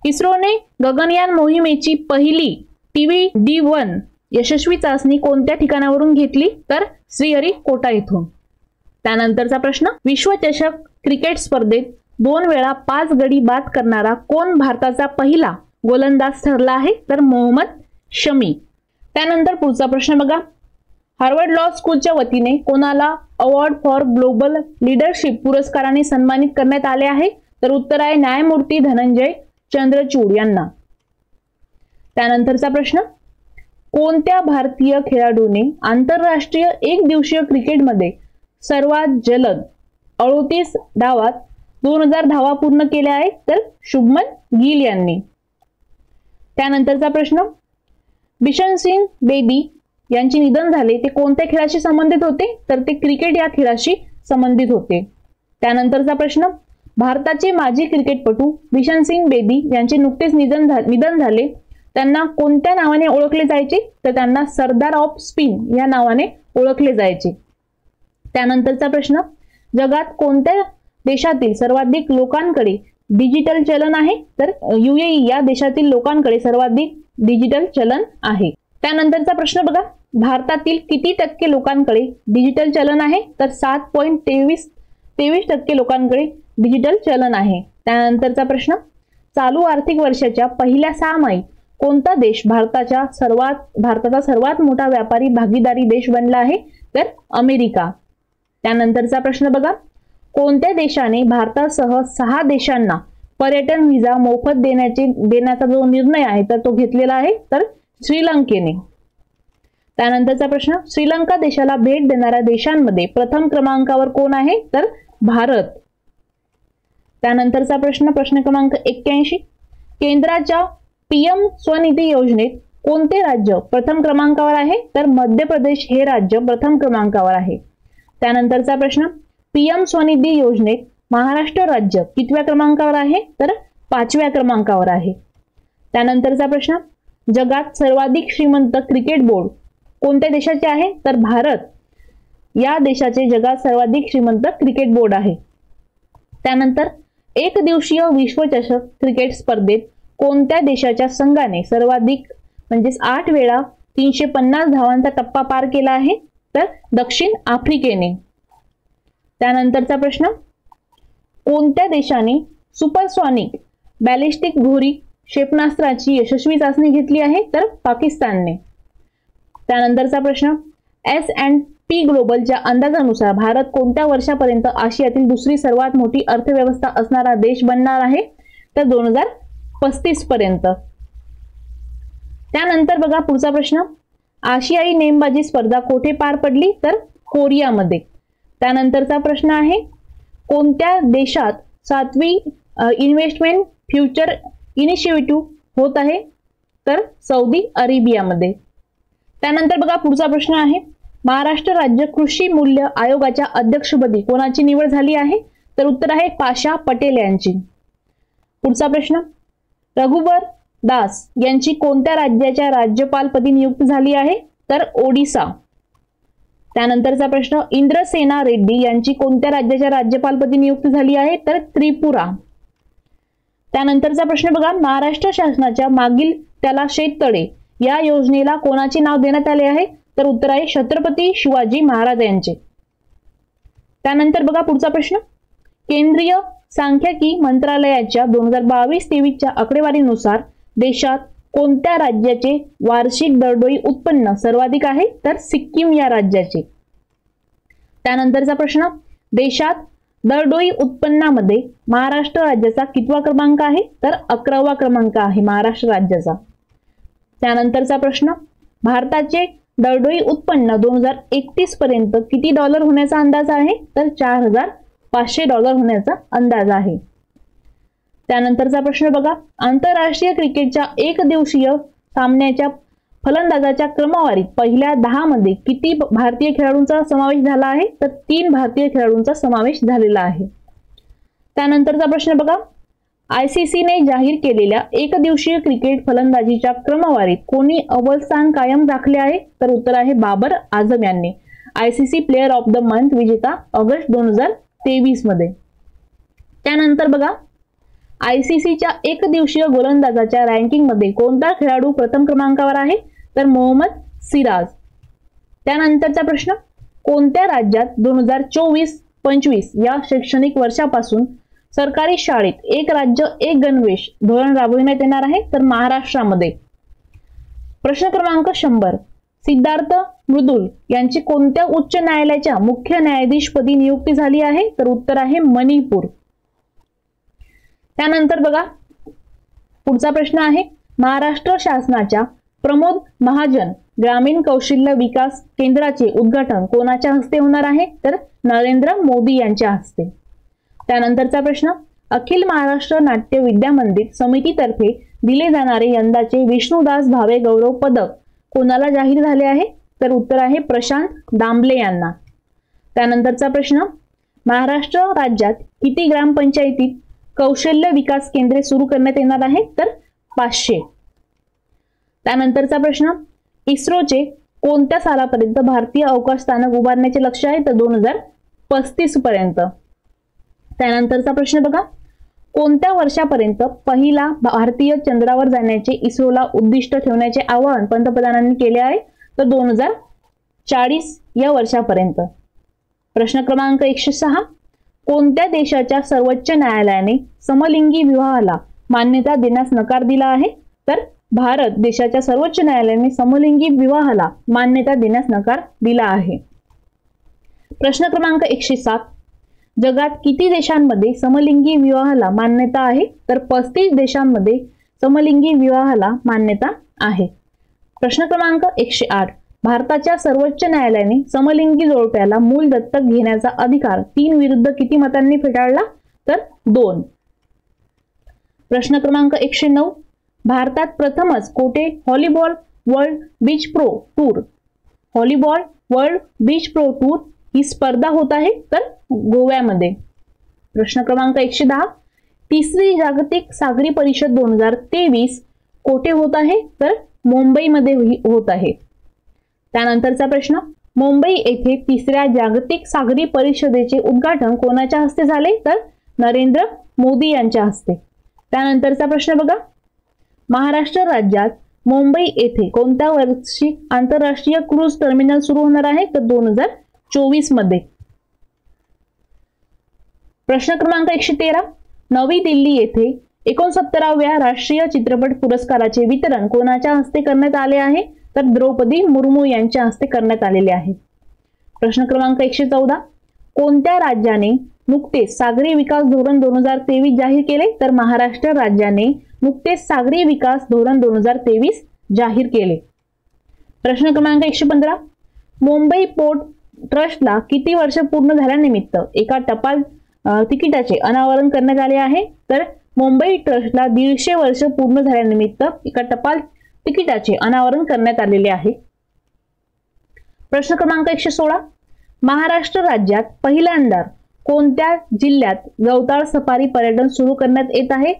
इस्रोने गगनयान मोहिमेची पहिली TVD-1 यशस्वी चाचणी कोणत्या ठिकाणावरून घेतली? तर श्रीहरिकोटा येथून. त्यानंतरचा प्रश्न, विश्वचषक क्रिकेट स्पर्धेत 2 वेळा 5 गडी बाद करणारा कोण भारताचा पहिला गोलंदाज ठरला आहे? तर मोहम्मद शमी. त्यानंतर पुढचा प्रश्न बघा, हार्वर्ड लॉ स्कूलच्या वतीने कोणाला अवॉर्ड फॉर ग्लोबल लीडरशिप पुरस्काराने सन्मानित करण्यात आले आहे? तर उत्तर आहे न्यायमूर्ती धनंजय चंद्रचूड यांना. त्यानंतरचा प्रश्न, कोणत्या भारतीय खेळाडूने आंतरराष्ट्रीय एक दिवसीय क्रिकेटमध्ये सर्वात जलद 38 धावात 2000 धावा पूर्ण केल्या आहेत? तर शुभमन गिल यांनी. त्यानंतरचा प्रश्न, बिशन सिंग बेदी यांचे निधन झाले ते कोणत्या खेळाशी संबंधित होते? तर ते क्रिकेट या खेळाशी संबंधित होते. त्यानंतरचा प्रश्न, भारताचे माजी क्रिकेटपटू बिशन सिंग बेदी यांचे नुकतेच निधन झाले, त्यांना कोणत्या नावाने ओळखले जायचे? तर त्यांना सरदार ऑफ स्पिन या नावाने ओळखले जायचे. त्यानंतरचा प्रश्न, जगात कोणत्या देशातील सर्वाधिक लोकांकडे डिजिटल चलन आहे? तर UAE या देशातील लोकांकडे सर्वाधिक डिजिटल चलन आहे. त्यानंतरचा प्रश्न बघा, भारतातील किती टक्के लोकांकडे डिजिटल चलन आहे? तर 7.23% लोकांकडे डिजिटल चलन आहे. त्यानंतरचा प्रश्न, चालू आर्थिक वर्षाच्या पहिल्या 6 महिन्यात कोणता देश भारताचा सर्वात मोठा व्यापारी भागीदारी देश बनला आहे? तर अमेरिका. त्यानंतरचा प्रश्न बघा, कोणत्या देशाने भारतासह 6 देशांना पर्यटन व्हिसा मोफत देण्याचा जो निर्णय आहे तर तो घेतलेला आहे? तर श्रीलंकेने. त्यानंतरचा प्रश्न, श्रीलंका देशाला भेट देणाऱ्या देशांमध्ये प्रथम क्रमांकावर कोण आहे? तर भारत. त्यानंतरचा प्रश्न क्रमांक 81, केंद्राच्या PM स्वनिधी योजनेत कोणते राज्य प्रथम क्रमांकावर आहे? तर मध्य प्रदेश हे राज्य प्रथम क्रमांकावर आहे. त्यानंतरचा प्रश्न, PM स्वनिधी योजनेत महाराष्ट्र राज्य कितव्या क्रमांकावर आहे? तर 5व्या क्रमांकावर आहे. त्यानंतरचा प्रश्न, जगात सर्वाधिक श्रीमंत क्रिकेट बोर्ड कोणत्या देशाचे आहे? तर भारत या देशाचे जगात सर्वाधिक श्रीमंत क्रिकेट बोर्ड आहे. त्यानंतर एक दिवसीय विश्वचषक क्रिकेट स्पर्धेत कोणत्या देशाच्या संघाने सर्वाधिक 8 वेळा 350 धावांचा टप्पा पार केला आहे? तर दक्षिण आफ्रिकेने. त्यानंतरचा प्रश्न, कोणत्या देशाने सुपरसॉनिक बॅलिस्टिक घोरी क्षेपणास्त्राची यशस्वी चाचणी घेतली आहे? तर पाकिस्तानने. त्यानंतरचा प्रश्न, S&P ग्लोबलच्या अंदाजानुसार भारत कोणत्या वर्षापर्यंत आशियातील दुसरी सर्वात मोठी अर्थव्यवस्था असणारा देश बनणार आहे? तर 2035 पर्यंत. त्यानंतर बघा पुढचा प्रश्न, आशियाई नेमबाजी स्पर्धा कोठे पार पडली? तर कोरियामध्ये. त्यानंतरचा प्रश्न आहे, कोणत्या देशात 7वी इन्व्हेस्टमेंट फ्युचर इनिशिएटिव्ह होत आहे? तर सौदी अरेबियामध्ये. त्यानंतर बघा पुढचा प्रश्न आहे, महाराष्ट्र राज्य कृषी मूल्य आयोगाच्या अध्यक्षपदी कोणाची निवड झाली आहे? तर उत्तर आहे पाशा पटेल यांची. पुढचा प्रश्न, रघुबर दास यांची कोणत्या राज्याच्या राज्यपालपदी नियुक्ती झाली आहे? तर ओडिसा. त्यानंतरचा प्रश्न, इंद्रसेना रेड्डी यांची कोणत्या राज्याच्या राज्यपालपदी नियुक्ती झाली आहे? तर त्रिपुरा. त्यानंतरचा प्रश्न बघा, महाराष्ट्र शासनाच्या मागील त्याला शेततळे या योजनेला कोणाचे नाव देण्यात आले आहे? तर उत्तर आहे छत्रपती शिवाजी महाराज यांचे. त्यानंतर बघा पुढचा प्रश्न, केंद्रीय सांख्यिकी मंत्रालयाच्या 2022-23च्या आकडेवारीनुसार देशात कोणत्या राज्याचे वार्षिक दरडोई उत्पन्न सर्वाधिक आहे? तर सिक्कीम या राज्याचे. त्यानंतरचा प्रश्न, देशात दरडोई उत्पन्नामध्ये महाराष्ट्र राज्याचा कितवा क्रमांक आहे? तर 11वा क्रमांक आहे महाराष्ट्र राज्याचा. त्यानंतरचा प्रश्न, भारताचे दरडोई उत्पन्न 2031 पर्यंत किती डॉलर होण्याचा अंदाज आहे? तर $4,500 होण्याचा अंदाज आहे. त्यानंतरचा प्रश्न बघा, आंतरराष्ट्रीय क्रिकेटच्या एक दिवसीय सामन्याच्या फलंदाजाच्या क्रमवारीत पहिल्या 10 मध्ये किती भारतीय खेळाडूंचा समावेश झाला आहे? तर 3 भारतीय खेळाडूंचा समावेश झालेला आहे. त्यानंतरचा प्रश्न बघा, ICC ने जाहीर केलेल्या एक दिवसीय क्रिकेट फलंदाजीच्या क्रमवारीत कोणी अव्वल स्थान कायम राखले आहे? तर उत्तर आहे बाबर आझम यांनी. ICC player of the month विजेता ऑगस्ट 2023 मध्ये. त्यानंतर बघा, ICCच्या एक दिवसीय गोलंदाजाच्या रँकिंग मध्ये कोणता खेळाडू प्रथम क्रमांकावर आहे? तर मोहम्मद सिराज. त्यानंतरचा प्रश्न, कोणत्या राज्यात 2024-25 या शैक्षणिक वर्षापासून सरकारी शाळेत एक राज्य एक गणवेश धोरण राबविण्यात येणार आहे? तर महाराष्ट्रामध्ये. प्रश्न क्रमांक 100 सिद्धार्थ मृदुल यांची कोणत्या उच्च न्यायालयाच्या मुख्य न्यायाधीशपदी नियुक्ती झाली आहे? तर उत्तर आहे मणिपूर. त्यानंतर बघा पुढचा प्रश्न आहे, महाराष्ट्र शासनाच्या प्रमोद महाजन ग्रामीण कौशल्य विकास केंद्राचे उद्घाटन कोणाच्या हस्ते होणार आहे? तर नरेंद्र मोदी यांच्या हस्ते. त्यानंतरचा प्रश्न, अखिल महाराष्ट्र नाट्य विद्या मंदिर समितीतर्फे दिले जाणारे यंदाचे विष्णुदास भावे गौरव पदक कोणाला जाहीर झाले आहे? तर उत्तर आहे प्रशांत दामले यांना. त्यानंतरचा प्रश्न, महाराष्ट्र राज्यात किती ग्रामपंचायतीत कौशल्य विकास केंद्रे सुरू करण्यात येणार आहे? तर 500. त्यानंतरचा प्रश्न, इस्रोचे कोणत्या सालापर्यंत भारतीय अवकाश स्थानक उभारण्याचे लक्ष्य आहे? तर 2035 पर्यंत. त्यानंतरचा प्रश्न बघा, कोणत्या वर्षापर्यंत पहिला भारतीय चंद्रावर जाण्याचे इस्रोला उद्दिष्ट ठेवण्याचे आवाहन पंतप्रधानांनी केले आहे? तर 2040 या वर्षापर्यंत. प्रश्न क्रमांक 106, कोणत्या देशाच्या सर्वोच्च न्यायालयाने समलिंगी विवाहाला मान्यता देण्यास नकार दिला आहे? तर भारत देशाच्या सर्वोच्च न्यायालयाने समलिंगी विवाहाला मान्यता देण्यास नकार दिला आहे. प्रश्न क्रमांक 107, जगात किती देशांमध्ये समलिंगी विवाहाला मान्यता आहे? तर 35 देशांमध्ये समलिंगी विवाहाला मान्यता आहे. प्रश्न क्रमांक 108, भारताच्या सर्वोच्च न्यायालयाने समलिंगी जोडप्याला मूल दत्तक घेण्याचा अधिकार 3 विरुद्ध किती मतांनी फेटाळला? तर 2. प्रश्न क्रमांक 109, भारतात प्रथमच कोठे volleyball world beach pro tour ही स्पर्धा होत आहे? तर गोव्यामध्ये. प्रश्न क्रमांक 110, तिसरी जागतिक सागरी परिषद 2023 कोठे होत आहे? तर मुंबईमध्ये होत आहे. त्यानंतरचा प्रश्न, मुंबई येथे तिसऱ्या जागतिक सागरी परिषदेचे उद्घाटन कोणाच्या हस्ते झाले? तर नरेंद्र मोदी यांच्या हस्ते. त्यानंतरचा प्रश्न बघा, महाराष्ट्र राज्यात मुंबई येथे कोणत्या वर्षी आंतरराष्ट्रीय क्रूज टर्मिनल सुरू होणार आहे? तर 2024 मध्ये. प्रश्न क्रमांक 113, नवी दिल्ली येथे 69व्या राष्ट्रीय चित्रपट पुरस्काराचे वितरण कोणाच्या हस्ते करण्यात आले आहे? तर द्रौपदी मुर्मू यांच्या हस्ते करण्यात आलेले आहे. प्रश्न क्रमांक 114, कोणत्या राज्याने नुकतेच सागरी विकास धोरण 2023 जाहीर केले? तर महाराष्ट्र राज्याने नुकतेच सागरी विकास धोरण 2023 जाहीर केले. प्रश्न क्रमांक 115, मुंबई पोर्ट ट्रस्टला किती वर्ष पूर्ण झाल्यानिमित्त एका टपाल तिकिटाचे अनावरण करण्यात आले आहे? तर मुंबई ट्रस्टला 150 वर्ष पूर्ण झाल्यानिमित्त एका टपाल तिकिटाचे अनावरण करण्यात आलेले आहे. प्रश्न क्रमांक 116, महाराष्ट्र राज्यात पहिल्यांदा कोणत्या जिल्ह्यात गवताळ सफारी पर्यटन सुरू करण्यात येत आहे?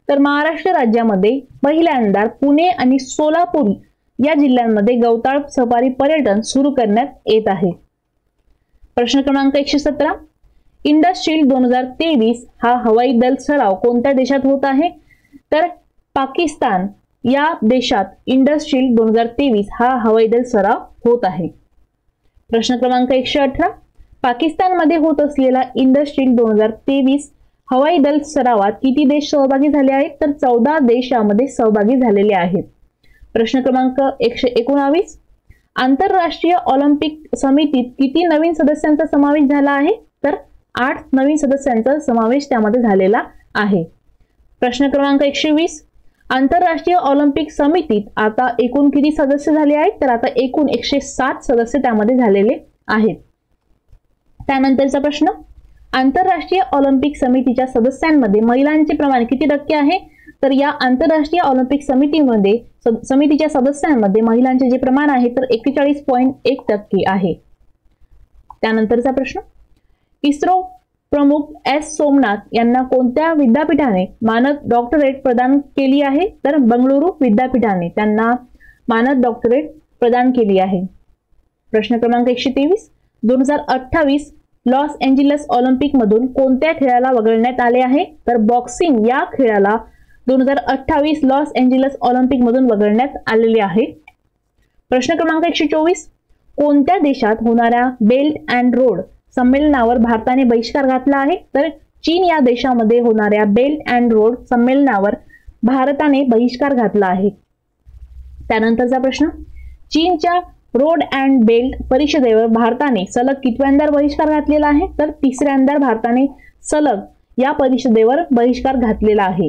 तर महाराष्ट्र राज्यामध्ये पहिल्यांदा पुणे आणि सोलापूर या जिल्ह्यांमध्ये गवताळ सफारी पर्यटन सुरू करण्यात येत आहे. प्रश्न क्रमांक 117, इंडसशील्ड 2023 हा हवाई दल सराव कोणत्या देशात होत आहे? तर पाकिस्तान या देशात इंडसशील्ड 2023 हा हवाई दल सराव होत आहे. प्रश्न क्रमांक 118, पाकिस्तानमध्ये होत असलेला इंडसशील्ड 2023 हवाई दल सरावात किती देश सहभागी झाले आहेत? तर 14 देश यामध्ये सहभागी झालेले आहेत. प्रश्न क्रमांक 119, आंतरराष्ट्रीय ऑलिम्पिक समितीत किती नवीन सदस्यांचा समावेश झाला आहे? तर 8 नवीन सदस्यांचा समावेश त्यामध्ये झालेला आहे. प्रश्न क्रमांक 120, आंतरराष्ट्रीय ऑलिम्पिक समितीत आता एकूण किती सदस्य झाले आहेत? तर आता एकूण 107 सदस्य त्यामध्ये झालेले आहेत. त्यानंतरचा प्रश्न, आंतरराष्ट्रीय ऑलिम्पिक समितीच्या सदस्यांमध्ये महिलांचे प्रमाण किती टक्के आहे? तर या आंतरराष्ट्रीय ऑलिम्पिक समितीमध्ये समितीच्या सदस्यांमध्ये महिलांचे जे प्रमाण आहे तर 41.1% आहे. त्यानंतरचा प्रश्न, इस्रो प्रमुख एस सोमनाथ यांना कोणत्या विद्यापीठाने मानद डॉक्टरेट प्रदान केली आहे? तर बंगळुरू विद्यापीठाने त्यांना मानद डॉक्टरेट प्रदान केली आहे. प्रश्न क्रमांक 123, 2028 लॉस एंजिल्स ऑलिम्पिक मधून कोणत्या खेळाला वगळण्यात आले आहे? तर बॉक्सिंग या खेळाला 2028 लॉस एंजिल्स ऑलिम्पिक मधून वगळण्यात आलेले आहे. प्रश्न क्रमांक 124, कोणत्या देशात होणाऱ्या बेल्ट अँड रोड संमेलनावर भारताने बहिष्कार घातला आहे? तर चीन या देशामध्ये होणाऱ्या बेल्ट अँड रोड संमेलनावर भारताने बहिष्कार घातला आहे. त्यानंतरचा प्रश्न, चीनच्या रोड अँड बेल्ट परिषदेवर भारताने सलग कितव्यांदा बहिष्कार घातलेला आहे? तर तिसऱ्यांदा भारताने सलग या परिषदेवर बहिष्कार घातलेला आहे.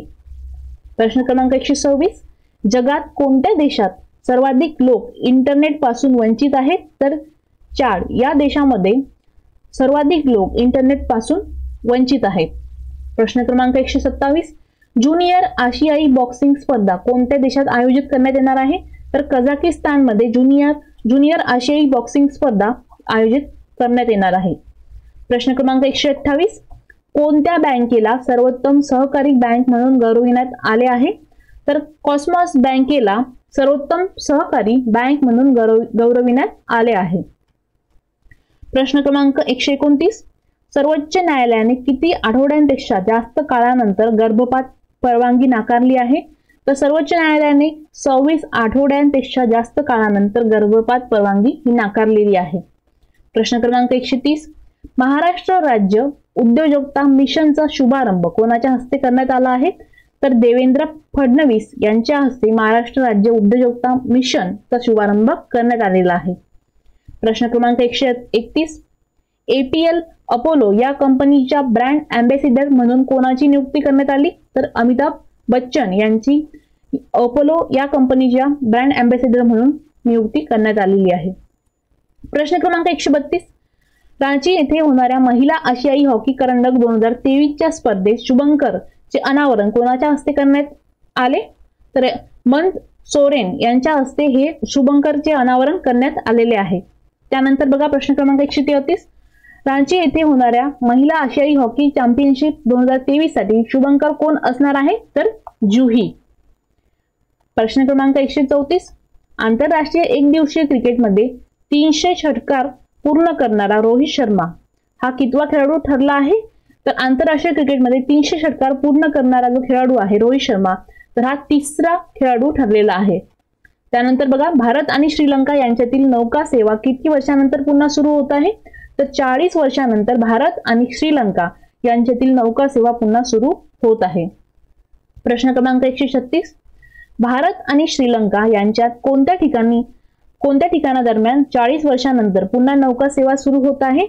प्रश्न क्रमांक 126, जगात कोणत्या देशात सर्वाधिक लोक इंटरनेट पासून वंचित आहेत? तर चाड या देशामध्ये सर्वाधिक लोक इंटरनेट पासून वंचित आहेत. प्रश्न क्रमांक 127, ज्युनियर आशियाई बॉक्सिंग स्पर्धा कोणत्या देशात आयोजित करण्यात येणार आहे? तर कझाकिस्तानमध्ये ज्युनियर आशियाई बॉक्सिंग स्पर्धा आयोजित करण्यात येणार आहे. प्रश्न क्रमांक 128, कोणत्या बँकेला सर्वोत्तम सहकारी बँक म्हणून गौरविण्यात आले आहे? तर कॉस्मॉस बँकेला सर्वोत्तम सहकारी बँक म्हणून गौरविण्यात आले आहे. प्रश्न क्रमांक 129, सर्वोच्च न्यायालयाने किती आठवड्यांपेक्षा जास्त काळानंतर गर्भपात परवानगी नाकारली आहे? तर सर्वोच्च न्यायालयाने 26 आठवड्यांपेक्षा जास्त काळानंतर गर्भपात परवानगी ही नाकारलेली आहे. प्रश्न क्रमांक 130, महाराष्ट्र राज्य उद्योजकता मिशनचा शुभारंभ कोणाच्या हस्ते करण्यात आला आहे? तर देवेंद्र फडणवीस यांच्या हस्ते महाराष्ट्र राज्य उद्योजकता मिशनचा शुभारंभ करण्यात आलेला आहे. प्रश्न क्रमांक 131, APL अपोलो या कंपनीच्या ब्रँड अँबॅसिडर म्हणून कोणाची नियुक्ती करण्यात आली? तर अमिताभ बच्चन यांची अपोलो या कंपनीच्या ब्रँड अँबॅसिडर म्हणून नियुक्ती करण्यात आलेली आहे. प्रश्न क्रमांक 132, रांची येथे होणाऱ्या महिला आशियाई हॉकी करंडक 2023च्या स्पर्धेत शुभंकर चे अनावरण कोणाच्या हस्ते करण्यात आले? तर मंत सोरेन यांच्या हस्ते हे शुभंकरचे अनावरण करण्यात आलेले आहे. त्यानंतर बघा प्रश्न क्रमांक 133, रांची येथे होणाऱ्या महिला आशियाई हॉकी चॅम्पियनशिप 2023 साठी शुभंकर कोण असणार आहे? तर जुही. प्रश्न क्रमांक 134, आंतरराष्ट्रीय एकदिवसीय क्रिकेटमध्ये 300 षटकार पूर्ण करणारा रोहित शर्मा हा कितवा खेळाडू ठरला आहे? तर आंतरराष्ट्रीय क्रिकेटमध्ये 300 षटकार पूर्ण करणारा जो खेळाडू आहे रोहित शर्मा, तर हा तिसरा खेळाडू ठरलेला आहे. त्यानंतर बघा, भारत आणि श्रीलंका यांच्यातील नौका सेवा किती वर्षानंतर पुन्हा सुरू होत आहे? तर 40 वर्षानंतर भारत आणि श्रीलंका यांच्यातील नौका सेवा पुन्हा सुरू होत आहे. प्रश्न क्रमांक 136, भारत आणि श्रीलंका यांच्यात कोणत्या ठिकाणादरम्यान 40 वर्षानंतर पुन्हा नौका सेवा सुरू होत आहे?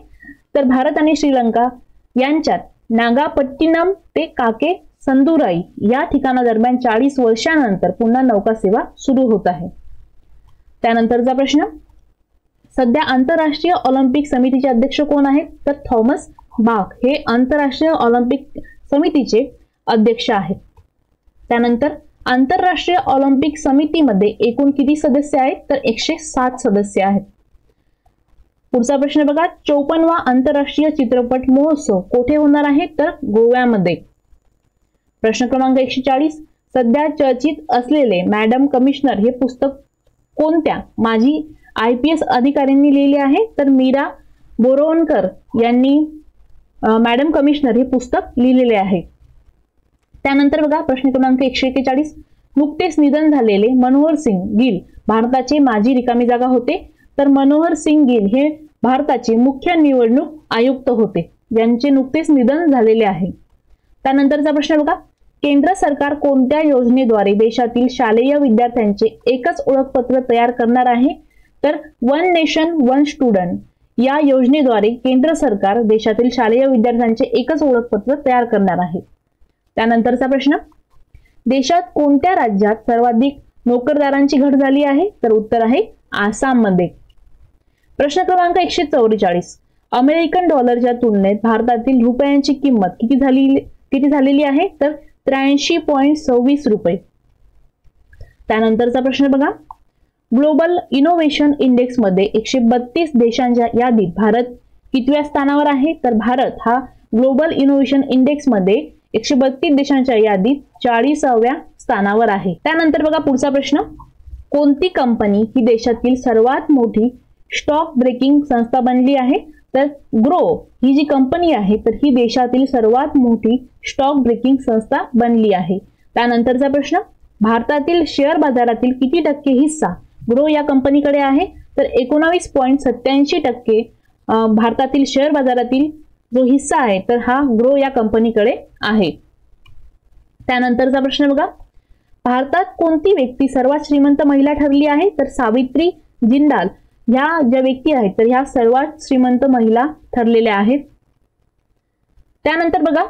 तर भारत आणि श्रीलंका यांच्यात नागापट्टिनम ते काके संदुराई या ठिकाणादरम्यान 40 वर्षानंतर पुन्हा नौका सेवा सुरू होत आहे. त्यानंतरचा प्रश्न, सध्या आंतरराष्ट्रीय ऑलिम्पिक समितीचे अध्यक्ष कोण आहेत? तर थॉमस बाक हे आंतरराष्ट्रीय ऑलिम्पिक समितीचे अध्यक्ष आहेत. त्यानंतर आंतरराष्ट्रीय ऑलिम्पिक समितीमध्ये एकूण किती सदस्य आहेत? तर 107 सदस्य आहेत. पुढचा प्रश्न बघा, 54वा आंतरराष्ट्रीय चित्रपट महोत्सव कोठे होणार आहे? तर गोव्यामध्ये. प्रश्न क्रमांक 140, सध्या चर्चित असलेले मॅडम कमिशनर हे पुस्तक कोणत्या माजी IPS अधिकाऱ्यांनी लिहिले आहे? तर मीरा बोरवणकर यांनी मॅडम कमिशनर हे पुस्तक लिहिलेले आहे. त्यानंतर बघा प्रश्न क्रमांक 141, नुकतेच निधन झालेले मनोहर सिंग गिल भारताचे माजी रिकामी जागा होते. तर मनोहर सिंग गिल हे भारताचे मुख्य निवडणूक आयुक्त होते, यांचे नुकतेच निधन झालेले आहे. त्यानंतरचा प्रश्न बघा, केंद्र सरकार कोणत्या योजनेद्वारे देशातील शालेय विद्यार्थ्यांचे एकच ओळखपत्र तयार करणार आहे? तर वन नेशन वन स्टुडंट या योजनेद्वारे केंद्र सरकार देशातील शालेय विद्यार्थ्यांचे एकच ओळखपत्र तयार करणार आहे. त्यानंतरचा प्रश्न, देशात कोणत्या राज्यात सर्वाधिक नोकरदारांची घट झाली आहे? तर उत्तर आहे आसाममध्ये. प्रश्न क्रमांक 144, अमेरिकन डॉलरच्या तुलनेत भारतातील रुपयांची किंमत किती झालेली आहे? तर 83.26 रुपये. त्यानंतरचा प्रश्न बघा, ग्लोबल इनोव्हेशन इंडेक्स मध्ये 132 देशांच्या यादीत भारत कितव्या स्थानावर आहे? तर भारत हा ग्लोबल इनोव्हेशन इंडेक्स मध्ये 132 देशांच्या यादीत 40व्या स्थानावर आहे. त्यानंतर बघा पुढचा प्रश्न, कोणती कंपनी ही देशातील सर्वात मोठी स्टॉक ब्रेकिंग संस्था बनली आहे? तर ग्रो ही जी कंपनी आहे तर ही देशातील सर्वात मोठी स्टॉक ब्रेकिंग संस्था बनली आहे. त्यानंतरचा प्रश्न, भारतातील शेअर बाजारातील किती टक्के हिस्सा ग्रो या कंपनीकडे आहे? तर 19.87% भारतातील शेअर बाजारातील जो हिस्सा आहे तर हा ग्रो या कंपनीकडे आहे. त्यानंतरचा प्रश्न बघा, भारतात कोणती व्यक्ती सर्वात श्रीमंत महिला ठरली आहे? तर सावित्री जिंदाल ह्या ज्या व्यक्ती आहेत तर ह्या सर्वात श्रीमंत महिला ठरलेल्या आहेत. त्यानंतर बघा,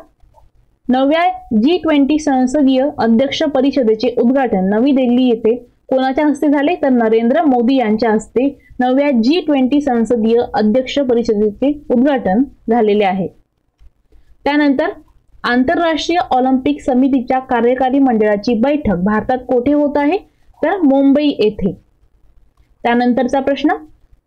9व्या G20 संसदीय अध्यक्ष परिषदेचे उद्घाटन नवी दिल्ली येथे कोणाच्या हस्ते झाले? तर नरेंद्र मोदी यांच्या हस्ते 9व्या G20 संसदीय अध्यक्ष परिषदेचे उद्घाटन झालेले आहे. त्यानंतर आंतरराष्ट्रीय ऑलिम्पिक समितीच्या कार्यकारी मंडळाची बैठक भारतात कोठे होत आहे? तर मुंबई येथे. त्यानंतरचा प्रश्न,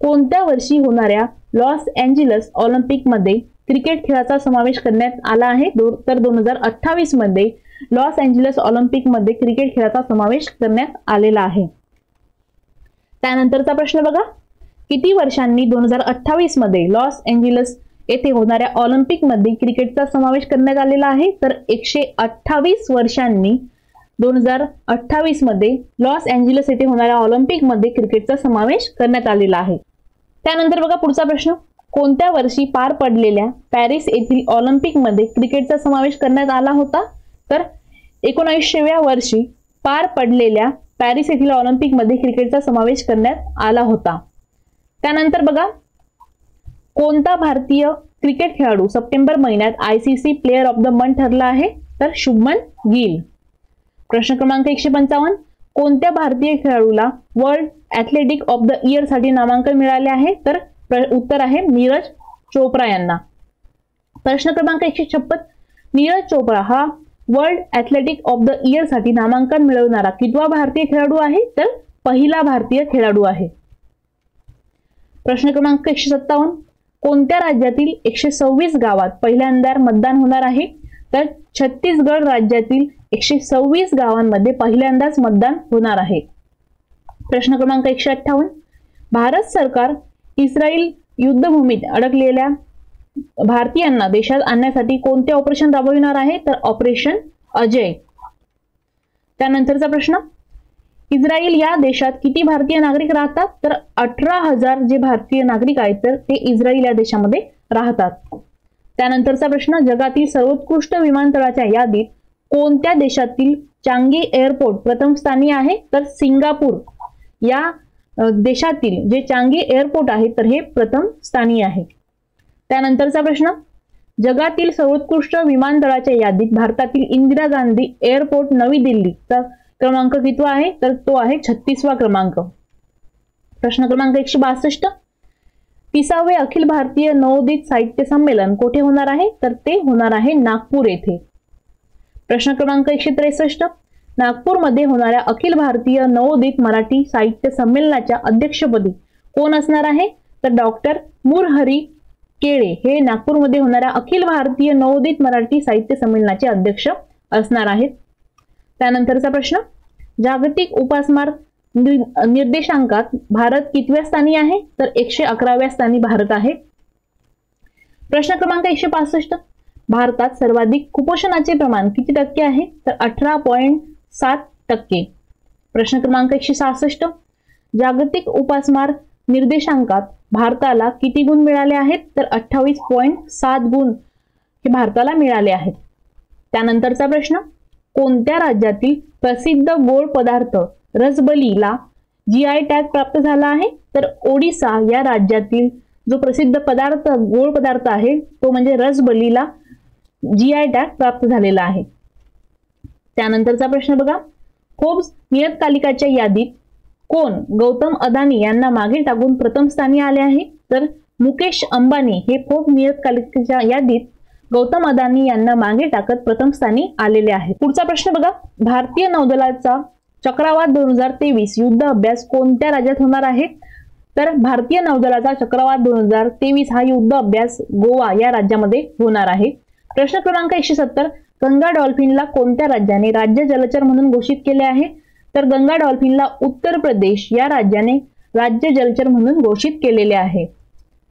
कोणत्या वर्षी होणाऱ्या लॉस एंजेलिस ऑलिम्पिक मध्ये क्रिकेट खेळाचा समावेश करण्यात आला आहे? तर 2028 मध्ये लॉस एंजेलिस ऑलिम्पिक मध्ये क्रिकेट खेळाचा समावेश करण्यात आलेला आहे. त्यानंतरचा प्रश्न बघा, किती वर्षांनी 2028 मध्ये लॉस एंजेलिस येथे होणाऱ्या ऑलिम्पिक मध्ये क्रिकेटचा समावेश करण्यात आलेला आहे? तर 128 वर्षांनी 2028 मध्ये लॉस एंजेलिस येथे होणाऱ्या ऑलिम्पिक मध्ये क्रिकेटचा समावेश करण्यात आलेला आहे. त्यानंतर बघा पुढचा प्रश्न, कोणत्या वर्षी पार पडलेल्या पॅरिस येथील ऑलिम्पिक मध्ये क्रिकेटचा समावेश करण्यात आला होता? तर 1900व्या वर्षी पार पडलेल्या पॅरिस येथील ऑलिम्पिक मध्ये क्रिकेटचा समावेश करण्यात आला होता. त्यानंतर बघा, कोणता भारतीय क्रिकेट खेळाडू सप्टेंबर महिन्यात ICC player of the month ठरला आहे? तर शुभमन गिल. प्रश्न क्रमांक 155, कोणत्या भारतीय खेळाडूला world athletic of the year साठी नामांकन मिळाले आहे? तर उत्तर आहे नीरज चोप्रा यांना. प्रश्न क्रमांक 156, नीरज चोप्रा हा world athletic of the year साठी नामांकन मिळवणारा कितवा भारतीय खेळाडू आहे? तर पहिला भारतीय खेळाडू आहे. प्रश्न क्रमांक 157, कोणत्या राज्यातील 126 गावात पहिल्यांदा मतदान होणार आहे? तर छत्तीसगड राज्यातील 126 गावांमध्ये पहिल्यांदाच मतदान होणार आहे. प्रश्न क्रमांक 158, भारत सरकार इस्रायल युद्धभूमीत अडकलेल्या भारतीयांना देशात आणण्यासाठी कोणते ऑपरेशन राबविणार आहे? तर ऑपरेशन अजय. त्यानंतरचा प्रश्न, इस्रायल या देशात किती भारतीय नागरिक राहतात? तर 18,000 जे भारतीय नागरिक आहेत तर ते इस्रायल या देशामध्ये राहतात. त्यानंतरचा प्रश्न, जगातील सर्वोत्कृष्ट विमानतळाच्या यादीत कोणत्या देशातील चांगी एअरपोर्ट प्रथम स्थानी आहे? तर सिंगापूर या देशातील जे चांगी एअरपोर्ट आहे तर हे प्रथम स्थानी आहे. त्यानंतरचा प्रश्न, जगातील सर्वोत्कृष्ट विमानतळाच्या यादीत भारतातील इंदिरा गांधी एअरपोर्ट नवी दिल्लीचा क्रमांक कितवा आहे? तर तो आहे 36वा क्रमांक. प्रश्न क्रमांक 162, 30वे अखिल भारतीय नवोदित साहित्य संमेलन कोठे होणार आहे? तर ते होणार आहे नागपूर येथे. प्रश्न क्रमांक 163, नागपूरमध्ये होणाऱ्या अखिल भारतीय नवोदित मराठी साहित्य संमेलनाच्या अध्यक्षपदी कोण असणार आहे? तर डॉक्टर मुरहरी केळे हे नागपूरमध्ये होणाऱ्या अखिल भारतीय नवोदित मराठी साहित्य संमेलनाचे अध्यक्ष असणार आहेत. त्यानंतरचा प्रश्न, जागतिक उपासमार निर्देशांकात भारत कितव्या स्थानी आहे? तर 111व्या स्थानी भारत आहे. प्रश्न क्रमांक 165, भारतात सर्वाधिक कुपोषणाचे प्रमाण किती टक्के आहे? तर 18.7%. प्रश्न क्रमांक 166, जागतिक उपासमार निर्देशांकात भारताला किती गुण मिळाले आहेत? तर 28.7 गुण हे भारताला मिळाले आहेत. त्यानंतरचा प्रश्न, कोणत्या राज्यातील प्रसिद्ध गोड पदार्थ रसबलीला GI टॅग प्राप्त झाला आहे? तर ओडिसा या राज्यातील जो प्रसिद्ध गोड पदार्थ आहे तो म्हणजे रसबलीला GI टॅग प्राप्त झालेला आहे. त्यानंतरचा प्रश्न बघा, फोर्ब्स नियतकालिकाच्या यादीत कोण गौतम अदानी यांना मागे टाकून प्रथम स्थानी आले आहे? तर मुकेश अंबानी हे फोर्ब्स नियतकालिकाच्या यादीत गौतम अदानी यांना मागे टाकत प्रथम स्थानी आलेले आहेत. पुढचा प्रश्न बघा, भारतीय नौदलाचा चक्रवात 2023 युद्ध अभ्यास कोणत्या राज्यात होणार आहे? तर भारतीय नौदलाचा चक्रवात 2023 हा युद्ध अभ्यास गोवा या राज्यामध्ये होणार आहे. प्रश्न क्रमांक 170, गंगा डॉल्फिनला कोणत्या राज्याने राज्य जलचर म्हणून घोषित केले आहे? तर गंगा डॉल्फिनला उत्तर प्रदेश या राज्याने राज्य जलचर म्हणून घोषित केलेले आहे.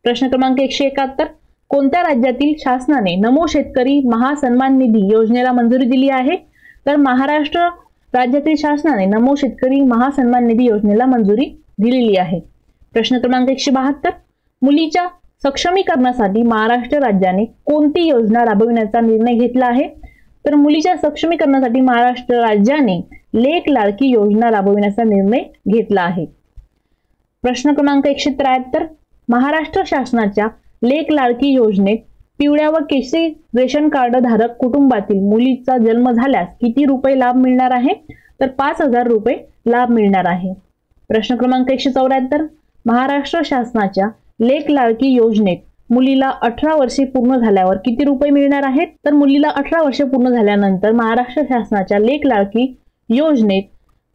प्रश्न क्रमांक 171, कोणत्या राज्यातील शासनाने नमो शेतकरी महासन्मान निधी योजनेला मंजुरी दिली आहे? तर महाराष्ट्र राज्यातील शासनाने नमो शेतकरी महासन्मान निधी योजनेला मंजुरी दिलेली आहे. प्रश्न क्रमांक 172, मुलीच्या सक्षमीकरणासाठी महाराष्ट्र राज्याने कोणती योजना राबविण्याचा निर्णय घेतला आहे? तर मुलीच्या सक्षमीकरणासाठी महाराष्ट्र राज्याने लेक लाडकी योजना राबविण्याचा निर्णय घेतला आहे. प्रश्न क्रमांक 173, महाराष्ट्र शासनाच्या लेक लाडकी योजनेत पिवळ्या व केशरी रेशन कार्ड धारक कुटुंबातील मुलीचा जन्म झाल्यास किती रुपये लाभ मिळणार आहे? तर 5,000 रुपये लाभ मिळणार आहे. प्रश्न क्रमांक 174, महाराष्ट्र शासनाच्या लेक लाडकी योजनेत मुलीला 18 वर्षे पूर्ण झाल्यावर किती रुपये मिळणार आहेत? तर मुलीला 18 वर्षे पूर्ण झाल्यानंतर महाराष्ट्र शासनाच्या लेक लाडकी योजनेत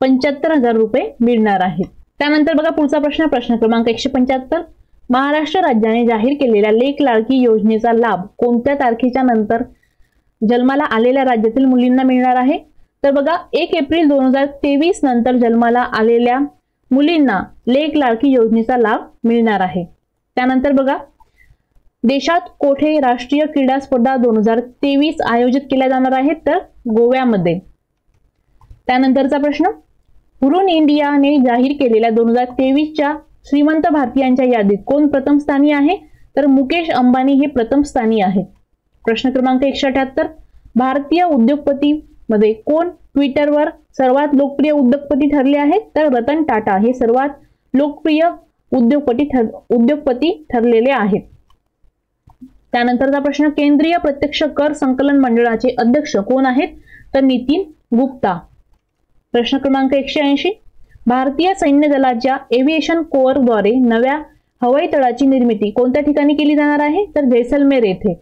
75,000 रुपये मिळणार आहेत. त्यानंतर बघा पुढचा प्रश्न, प्रश्न क्रमांक 175, महाराष्ट्र राज्याने जाहीर केलेल्या लेक लाडकी योजनेचा लाभ कोणत्या तारखेच्या नंतर जन्माला आलेल्या राज्यातील मुलींना मिळणार आहे? तर बघा 1 एप्रिल 2023 नंतर जन्माला आलेल्या मुलींना लेक लाडकी योजनेचा लाभ मिळणार आहे. त्यानंतर बघा देशात कोठे राष्ट्रीय क्रीडा स्पर्धा 2023 आयोजित केल्या जाणार आहेत? तर गोव्यामध्ये. त्यानंतरचा प्रश्न, हुरून इंडियाने जाहीर केलेल्या 2023च्या श्रीमंत भारतीयांच्या यादीत कोण प्रथम स्थानी आहे? तर मुकेश अंबानी हे प्रथम स्थानी आहेत. प्रश्न क्रमांक 178, भारतीय उद्योगपती मध्ये कोण ट्विटरवर सर्वात लोकप्रिय उद्योगपती ठरले आहेत? तर रतन टाटा हे सर्वात लोकप्रिय उद्योगपती ठरलेले आहेत. त्यानंतरचा प्रश्न, केंद्रीय प्रत्यक्ष कर संकलन मंडळाचे अध्यक्ष कोण आहेत? तर नितीन गुप्ता. प्रश्न क्रमांक 180, भारतीय सैन्य दलाच्या एव्हिएशन कोअर द्वारे नव्या हवाई तळाची निर्मिती कोणत्या ठिकाणी केली जाणार आहे? तर जैसलमेर येथे.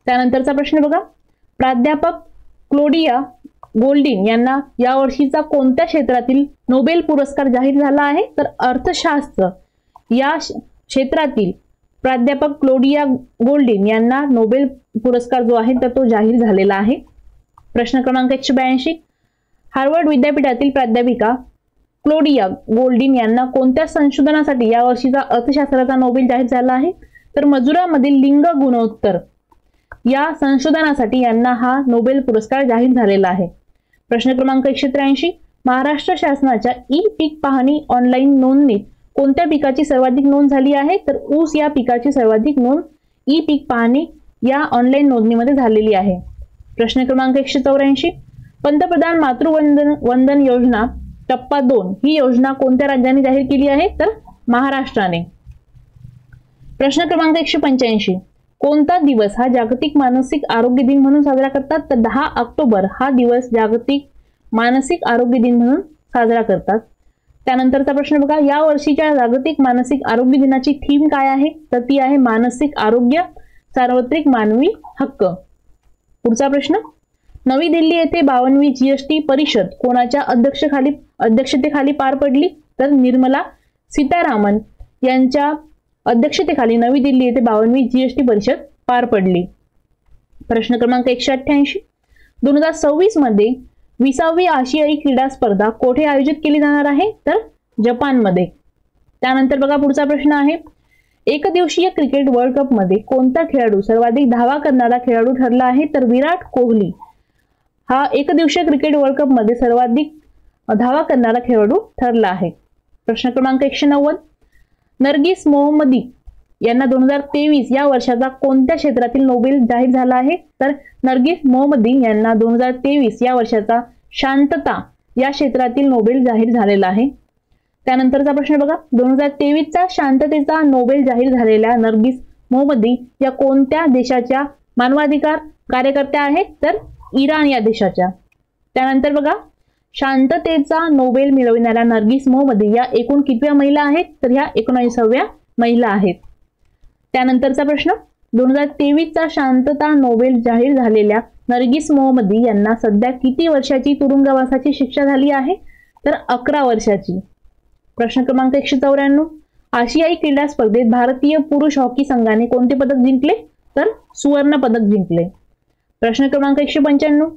त्यानंतरचा प्रश्न बघा, प्राध्यापक क्लोडिया गोल्डिन यांना या वर्षीचा कोणत्या क्षेत्रातील नोबेल पुरस्कार जाहीर झाला आहे? तर अर्थशास्त्र या क्षेत्रातील प्राध्यापक क्लोडिया गोल्डिन यांना नोबेल पुरस्कार जो आहे तर तो जाहीर झालेला आहे. प्रश्न क्रमांक 182, हार्वर्ड विद्यापीठातील प्राध्यापिका क्लोडिया गोल्डिन यांना कोणत्या संशोधनासाठी या वर्षीचा अर्थशास्त्राचा नोबेल जाहीर झाला आहे? तर मजुरामधील लिंग गुणोत्तर या संशोधनासाठी यांना हा नोबेल पुरस्कार जाहीर झालेला आहे. प्रश्न क्रमांक 183, महाराष्ट्र शासनाच्या ई पीक पाहणी ऑनलाईन नोंदणीत कोणत्या पिकाची सर्वाधिक नोंद झाली आहे? तर ऊस या पिकाची सर्वाधिक नोंद ई पीक पाहणी या ऑनलाईन नोंदणीमध्ये झालेली आहे. प्रश्न क्रमांक 184, पंतप्रधान मातृवंदन योजना टप्पा 2 ही योजना कोणत्या राज्याने जाहीर केली आहे? तर महाराष्ट्राने. प्रश्न क्रमांक 185, कोणता दिवस हा जागतिक मानसिक आरोग्य दिन म्हणून साजरा करतात? तर 10 ऑक्टोबर हा दिवस जागतिक मानसिक आरोग्य दिन म्हणून साजरा करतात. त्यानंतरचा प्रश्न बघा, या वर्षीच्या जागतिक मानसिक आरोग्य दिनाची थीम काय आहे? तर ती आहे मानसिक आरोग्य सार्वत्रिक मानवी हक्क. पुढचा प्रश्न, नवी दिल्ली येथे 52वी जीएसटी परिषद कोणाच्या अध्यक्षतेखाली पार पडली? तर निर्मला सीतारामन यांच्या अध्यक्षतेखाली नवी दिल्ली येथे 52वी जीएसटी परिषद पार पडली. प्रश्न क्रमांक 188, 2026 मध्ये 20वी आशियाई क्रीडा स्पर्धा कोठे आयोजित केली जाणार आहे? तर जपानमध्ये. त्यानंतर बघा पुढचा प्रश्न आहे, एकदिवसीय क्रिकेट वर्ल्ड कप मध्ये कोणता खेळाडू सर्वाधिक धावा करणारा खेळाडू ठरला आहे? तर विराट कोहली हा एकदिवसीय क्रिकेट वर्ल्ड कप मध्ये सर्वाधिक धावा करणारा खेळाडू ठरला आहे. प्रश्न क्रमांक 190, नरगिस मोहम्मदी यांना 2023 या वर्षाचा कोणत्या क्षेत्रातील नोबेल जाहीर झाला आहे? तर नरगिस मोहम्मदी यांना 2023 या वर्षाचा शांतता या क्षेत्रातील नोबेल जाहीर झालेला आहे. त्यानंतरचा प्रश्न बघा, 2023चा शांततेचा नोबेल जाहीर झालेल्या नरगिस मोहम्मदी या कोणत्या देशाच्या मानवाधिकार कार्यकर्त्या आहेत? तर इराण या देशाच्या. त्यानंतर बघा, शांततेचा नोबेल मिळविणाऱ्या नरगिस मोहम्मदी या एकूण कितव्या महिला आहेत? तर ह्या 19व्या महिला आहेत. त्यानंतरचा प्रश्न, 2023चा शांतता नोबेल जाहीर झालेल्या नरगिस मोहम्मदी यांना सध्या किती वर्षाची तुरुंगवासाची शिक्षा झाली आहे? तर 11 वर्षाची. प्रश्न क्रमांक 194, आशियाई क्रीडा स्पर्धेत भारतीय पुरुष हॉकी संघाने कोणते पदक जिंकले? तर सुवर्ण पदक जिंकले. प्रश्न क्रमांक 195,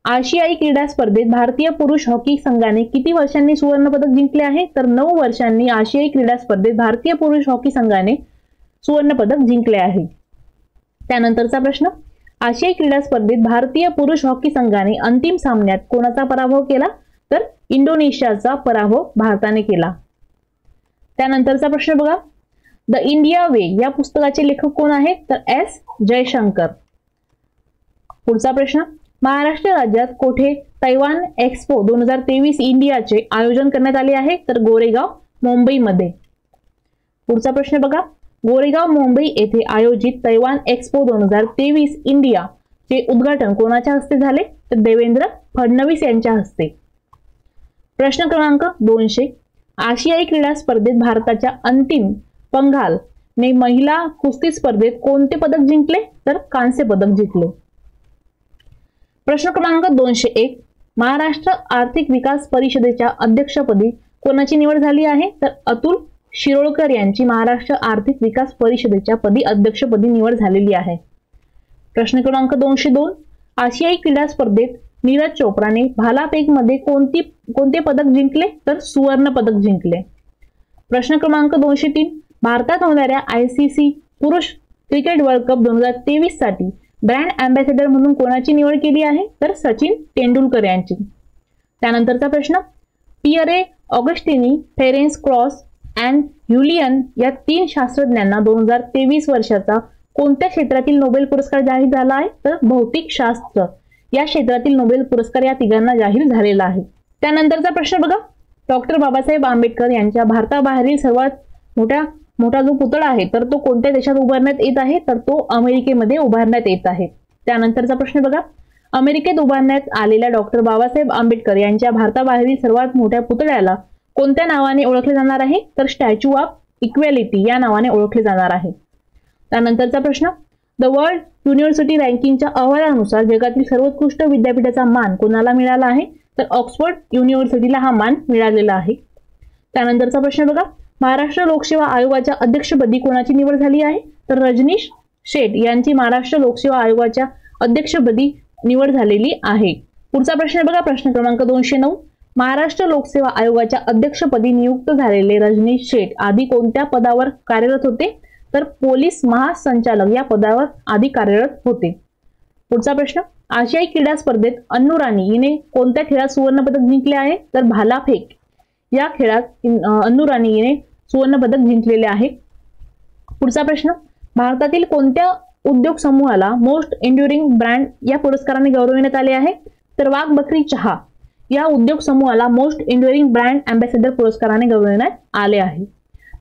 आशियाई क्रीडा स्पर्धेत भारतीय पुरुष हॉकी संघाने किती वर्षांनी सुवर्ण पदक जिंकले आहे? तर 9 वर्षांनी आशियाई क्रीडा स्पर्धेत भारतीय पुरुष हॉकी संघाने सुवर्ण पदक जिंकले आहे. त्यानंतरचा प्रश्न, आशियाई क्रीडा स्पर्धेत भारतीय पुरुष हॉकी संघाने अंतिम सामन्यात कोणाचा पराभव केला? तर इंडोनेशियाचा पराभव भारताने केला. त्यानंतरचा प्रश्न बघा, द इंडिया वे या पुस्तकाचे लेखक कोण आहेत? तर एस जयशंकर. पुढचा प्रश्न, महाराष्ट्र राज्यात कोठे तैवान एक्स्पो 2023 इंडियाचे आयोजन करण्यात आले आहे? तर गोरेगाव, मुंबईमध्ये. पुढचा प्रश्न बघा, गोरेगाव, मुंबई येथे आयोजित तैवान एक्स्पो 2023 इंडिया चे उद्घाटन कोणाच्या हस्ते झाले? तर देवेंद्र फडणवीस यांच्या हस्ते. प्रश्न क्रमांक 200, आशियाई क्रीडा स्पर्धेत भारताच्या अंतिम पंघाल ने महिला कुस्ती स्पर्धेत कोणते पदक जिंकले? तर कांस्य पदक जिंकले. प्रश्न क्रमांक 201, महाराष्ट्र आर्थिक विकास परिषदेच्या अध्यक्षपदी कोणाची निवड झाली आहे? तर अतुल शिरोळकर यांची महाराष्ट्र आर्थिक विकास परिषदेच्या अध्यक्षपदी निवड झालेली आहे. प्रश्न क्रमांक 202, आशियाई क्रीडा स्पर्धेत नीरज चोप्राने भालाफेकमध्ये कोणते पदक जिंकले? तर सुवर्ण पदक जिंकले. प्रश्न क्रमांक 203, भारतात होणाऱ्या ICC पुरुष क्रिकेट वर्ल्ड कप 2023 साठी ब्रँड अँबॅसेडर म्हणून कोणाची निवड केली आहे? तर सचिन तेंडुलकर यांची. त्यानंतरचा प्रश्न, पियरे ऑगस्टिनी, फेरेन्स क्रॉस अँड ह्युलियन या 3 शास्त्रज्ञांना 2023 वर्षाचा कोणत्या क्षेत्रातील नोबेल पुरस्कार जाहीर झाला आहे? तर भौतिक शास्त्र या क्षेत्रातील नोबेल पुरस्कार या तिघांना जाहीर झालेला आहे. त्यानंतरचा प्रश्न बघा, डॉक्टर बाबासाहेब आंबेडकर यांच्या भारताबाहेरील सर्वात मोठा जो पुतळा आहे तर तो कोणत्या देशात उभारण्यात येत आहे? तर तो अमेरिकेमध्ये उभारण्यात येत आहे. त्यानंतरचा प्रश्न बघा, अमेरिकेत उभारण्यात आलेल्या डॉक्टर बाबासाहेब आंबेडकर यांच्या भारताबाहेरील सर्वात मोठ्या पुतळ्याला कोणत्या नावाने ओळखले जाणार आहे? तर स्टॅच्यू ऑफ इक्वॅलिटी या नावाने ओळखले जाणार आहे. त्यानंतरचा प्रश्न, द वर्ल्ड युनिव्हर्सिटी रँकिंगच्या अहवालानुसार जगातील सर्वोत्कृष्ट विद्यापीठाचा मान कोणाला मिळाला आहे? तर ऑक्सफोर्ड युनिव्हर्सिटीला हा मान मिळालेला आहे. त्यानंतरचा प्रश्न बघा, महाराष्ट्र लोकसेवा आयोगाच्या अध्यक्षपदी कोणाची निवड झाली आहे? तर रजनीश शेठ यांची महाराष्ट्र लोकसेवा आयोगाच्या अध्यक्षपदी निवड झालेली आहे. पुढचा प्रश्न बघा, प्रश्न क्रमांक 209, महाराष्ट्र लोकसेवा आयोगाच्या अध्यक्षपदी नियुक्त झालेले रजनीश शेठ आधी कोणत्या पदावर कार्यरत होते? तर पोलीस महासंचालक या पदावर आधी कार्यरत होते. पुढचा प्रश्न, आशियाई क्रीडा स्पर्धेत अन्नू राणी हिने कोणत्या खेळात सुवर्ण पदक जिंकले आहे? तर भालाफेक या खेळात अन्नू राणी हिने सुवर्ण पदक जिंकलेले आहे. पुढचा प्रश्न, भारतातील कोणत्या उद्योग समूहाला मोस्ट एन्ड्युरिंग ब्रँड या पुरस्काराने गौरविण्यात आले आहे? तर वाघ बकरी चहा या उद्योग समूहाला मोस्ट एन्ड्युरिंग ब्रँड अँबॅसेडर पुरस्काराने गौरविण्यात आले आहे.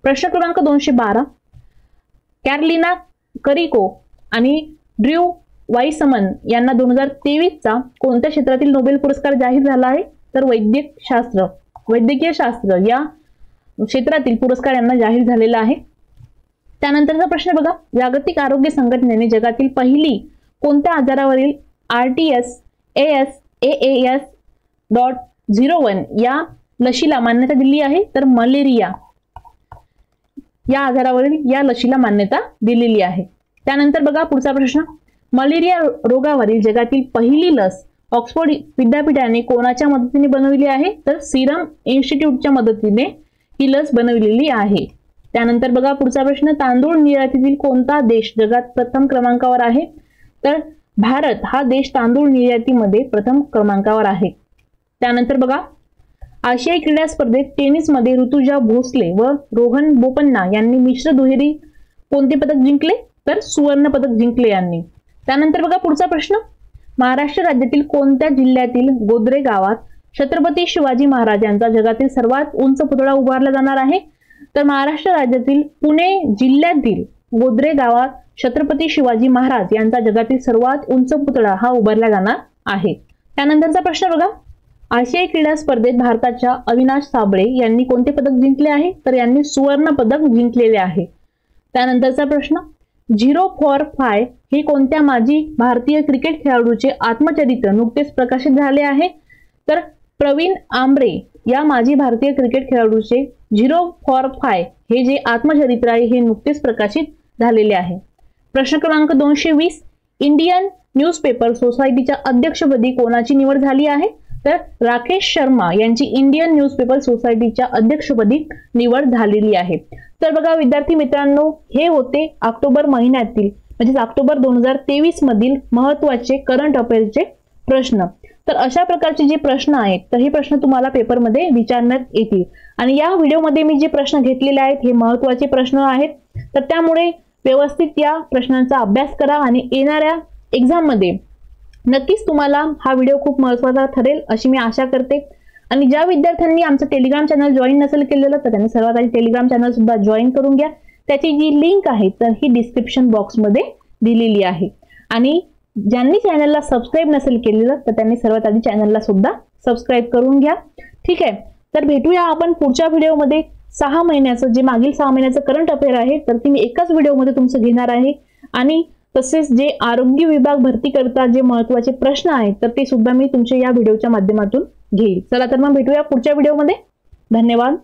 प्रश्न क्रमांक 212, कॅरोलिना करिको आणि ड्र्यू वाईसमन यांना 2023 चा कोणत्या क्षेत्रातील नोबेल पुरस्कार जाहीर झाला आहे? तर वैद्यकीय शास्त्र या क्षेत्रातील पुरस्कार यांना जाहीर झालेला आहे. त्यानंतरचा प्रश्न बघा, जागतिक आरोग्य संघटनेने जगातील पहिली कोणत्या आजारावरील RTS/AAS.01 या लशीला मान्यता दिली आहे? तर मलेरिया या आजारावरील या लशीला मान्यता दिलेली आहे. त्यानंतर बघा पुढचा प्रश्न, मलेरिया रोगावरील जगातील पहिली लस ऑक्सफोर्ड विद्यापीठाने कोणाच्या मदतीने बनवली आहे? तर सिरम इन्स्टिट्यूटच्या मदतीने ही लस बनवलेली आहे. त्यानंतर बघा पुढचा प्रश्न, तांदूळ निर्यातीतील कोणता देश जगात प्रथम क्रमांकावर आहे? तर भारत हा देश तांदूळ निर्यातीमध्ये प्रथम क्रमांकावर आहे. त्यानंतर बघा, आशियाई क्रीडा स्पर्धेत टेनिसमध्ये ऋतुजा भोसले व रोहन बोपन्ना यांनी मिश्र दुहेरी कोणते पदक जिंकले? तर सुवर्ण पदक जिंकले यांनी. त्यानंतर बघा पुढचा प्रश्न, महाराष्ट्र राज्यातील कोणत्या जिल्ह्यातील गोद्रे गावात छत्रपती शिवाजी महाराज यांचा जगातील सर्वात उंच पुतळा उभारला जाणार आहे? तर महाराष्ट्र राज्यातील पुणे जिल्ह्यातील गोद्रे गावात छत्रपती शिवाजी महाराज यांचा जगातील सर्वात उंच पुतळा हा उभारला जाणार आहे. त्यानंतरचा प्रश्न बघा, आशियाई क्रीडा स्पर्धेत भारताच्या अविनाश साबळे यांनी कोणते पदक जिंकले आहे? तर यांनी सुवर्ण पदक जिंकलेले आहे. त्यानंतरचा प्रश्न, 0 for 5 हे कोणत्या माजी भारतीय क्रिकेट खेळाडूचे आत्मचरित्र नुकतेच प्रकाशित झाले आहे? तर प्रवीण आंबरे या माजी भारतीय क्रिकेट खेळाडूचे 0 for 5 हे जे आत्मचरित्र आहे हे नुकतेच प्रकाशित झालेले आहे. प्रश्न क्रमांक 220, इंडियन न्यूजपेपर सोसायटीच्या अध्यक्षपदी कोणाची निवड झाली आहे? तर राकेश शर्मा यांची इंडियन न्यूजपेपर सोसायटीच्या अध्यक्षपदी निवड झालेली आहे. तर बघा विद्यार्थी मित्रांनो, हे होते ऑक्टोबर महिन्यातील म्हणजे ऑक्टोबर 2023 मधील महत्त्वाचे करंट अफेअर्सचे प्रश्न. तर अशा प्रकारचे जे प्रश्न आहेत तर हे प्रश्न तुम्हाला पेपरमध्ये विचारण्यात येतील आणि या व्हिडिओमध्ये मी जे प्रश्न घेतलेले आहेत हे महत्त्वाचे प्रश्न आहेत. तर त्यामुळे व्यवस्थित या प्रश्नांचा अभ्यास करा आणि येणाऱ्या एक्झाम मध्ये नक्कीच तुम्हाला हा व्हिडिओ खूप महत्त्वाचा ठरेल अशी मी आशा करते। आणि ज्या विद्यार्थ्यांनी आमचं टेलिग्राम चॅनल जॉईन नसेल केलेलं तर त्यांनी सर्वात आधी टेलिग्राम चॅनल सुद्धा जॉईन करून घ्या। त्याची जी लिंक आहे तर ही डिस्क्रिप्शन बॉक्समध्ये दिलेली आहे। आणि ज्यांनी चॅनलला सबस्क्राईब नसेल केलेलं तर त्यांनी सर्वात आधी चॅनलला सुद्धा सबस्क्राईब करून घ्या। ठीक आहे, तर भेटूया आपण पुढच्या व्हिडिओमध्ये। 6 महिन्याचं जे मागील 6 महिन्याचं करंट अफेअर आहे तर ती मी एकाच व्हिडिओमध्ये तुमचं घेणार आहे। आणि तसेच जे आरोग्य विभाग भरती करता जे महत्त्वाचे प्रश्न आहेत तर ते सुद्धा मी तुमच्या या व्हिडिओच्या माध्यमातून घेईल। चला तर मग भेटूया पुढच्या व्हिडिओमध्ये। धन्यवाद।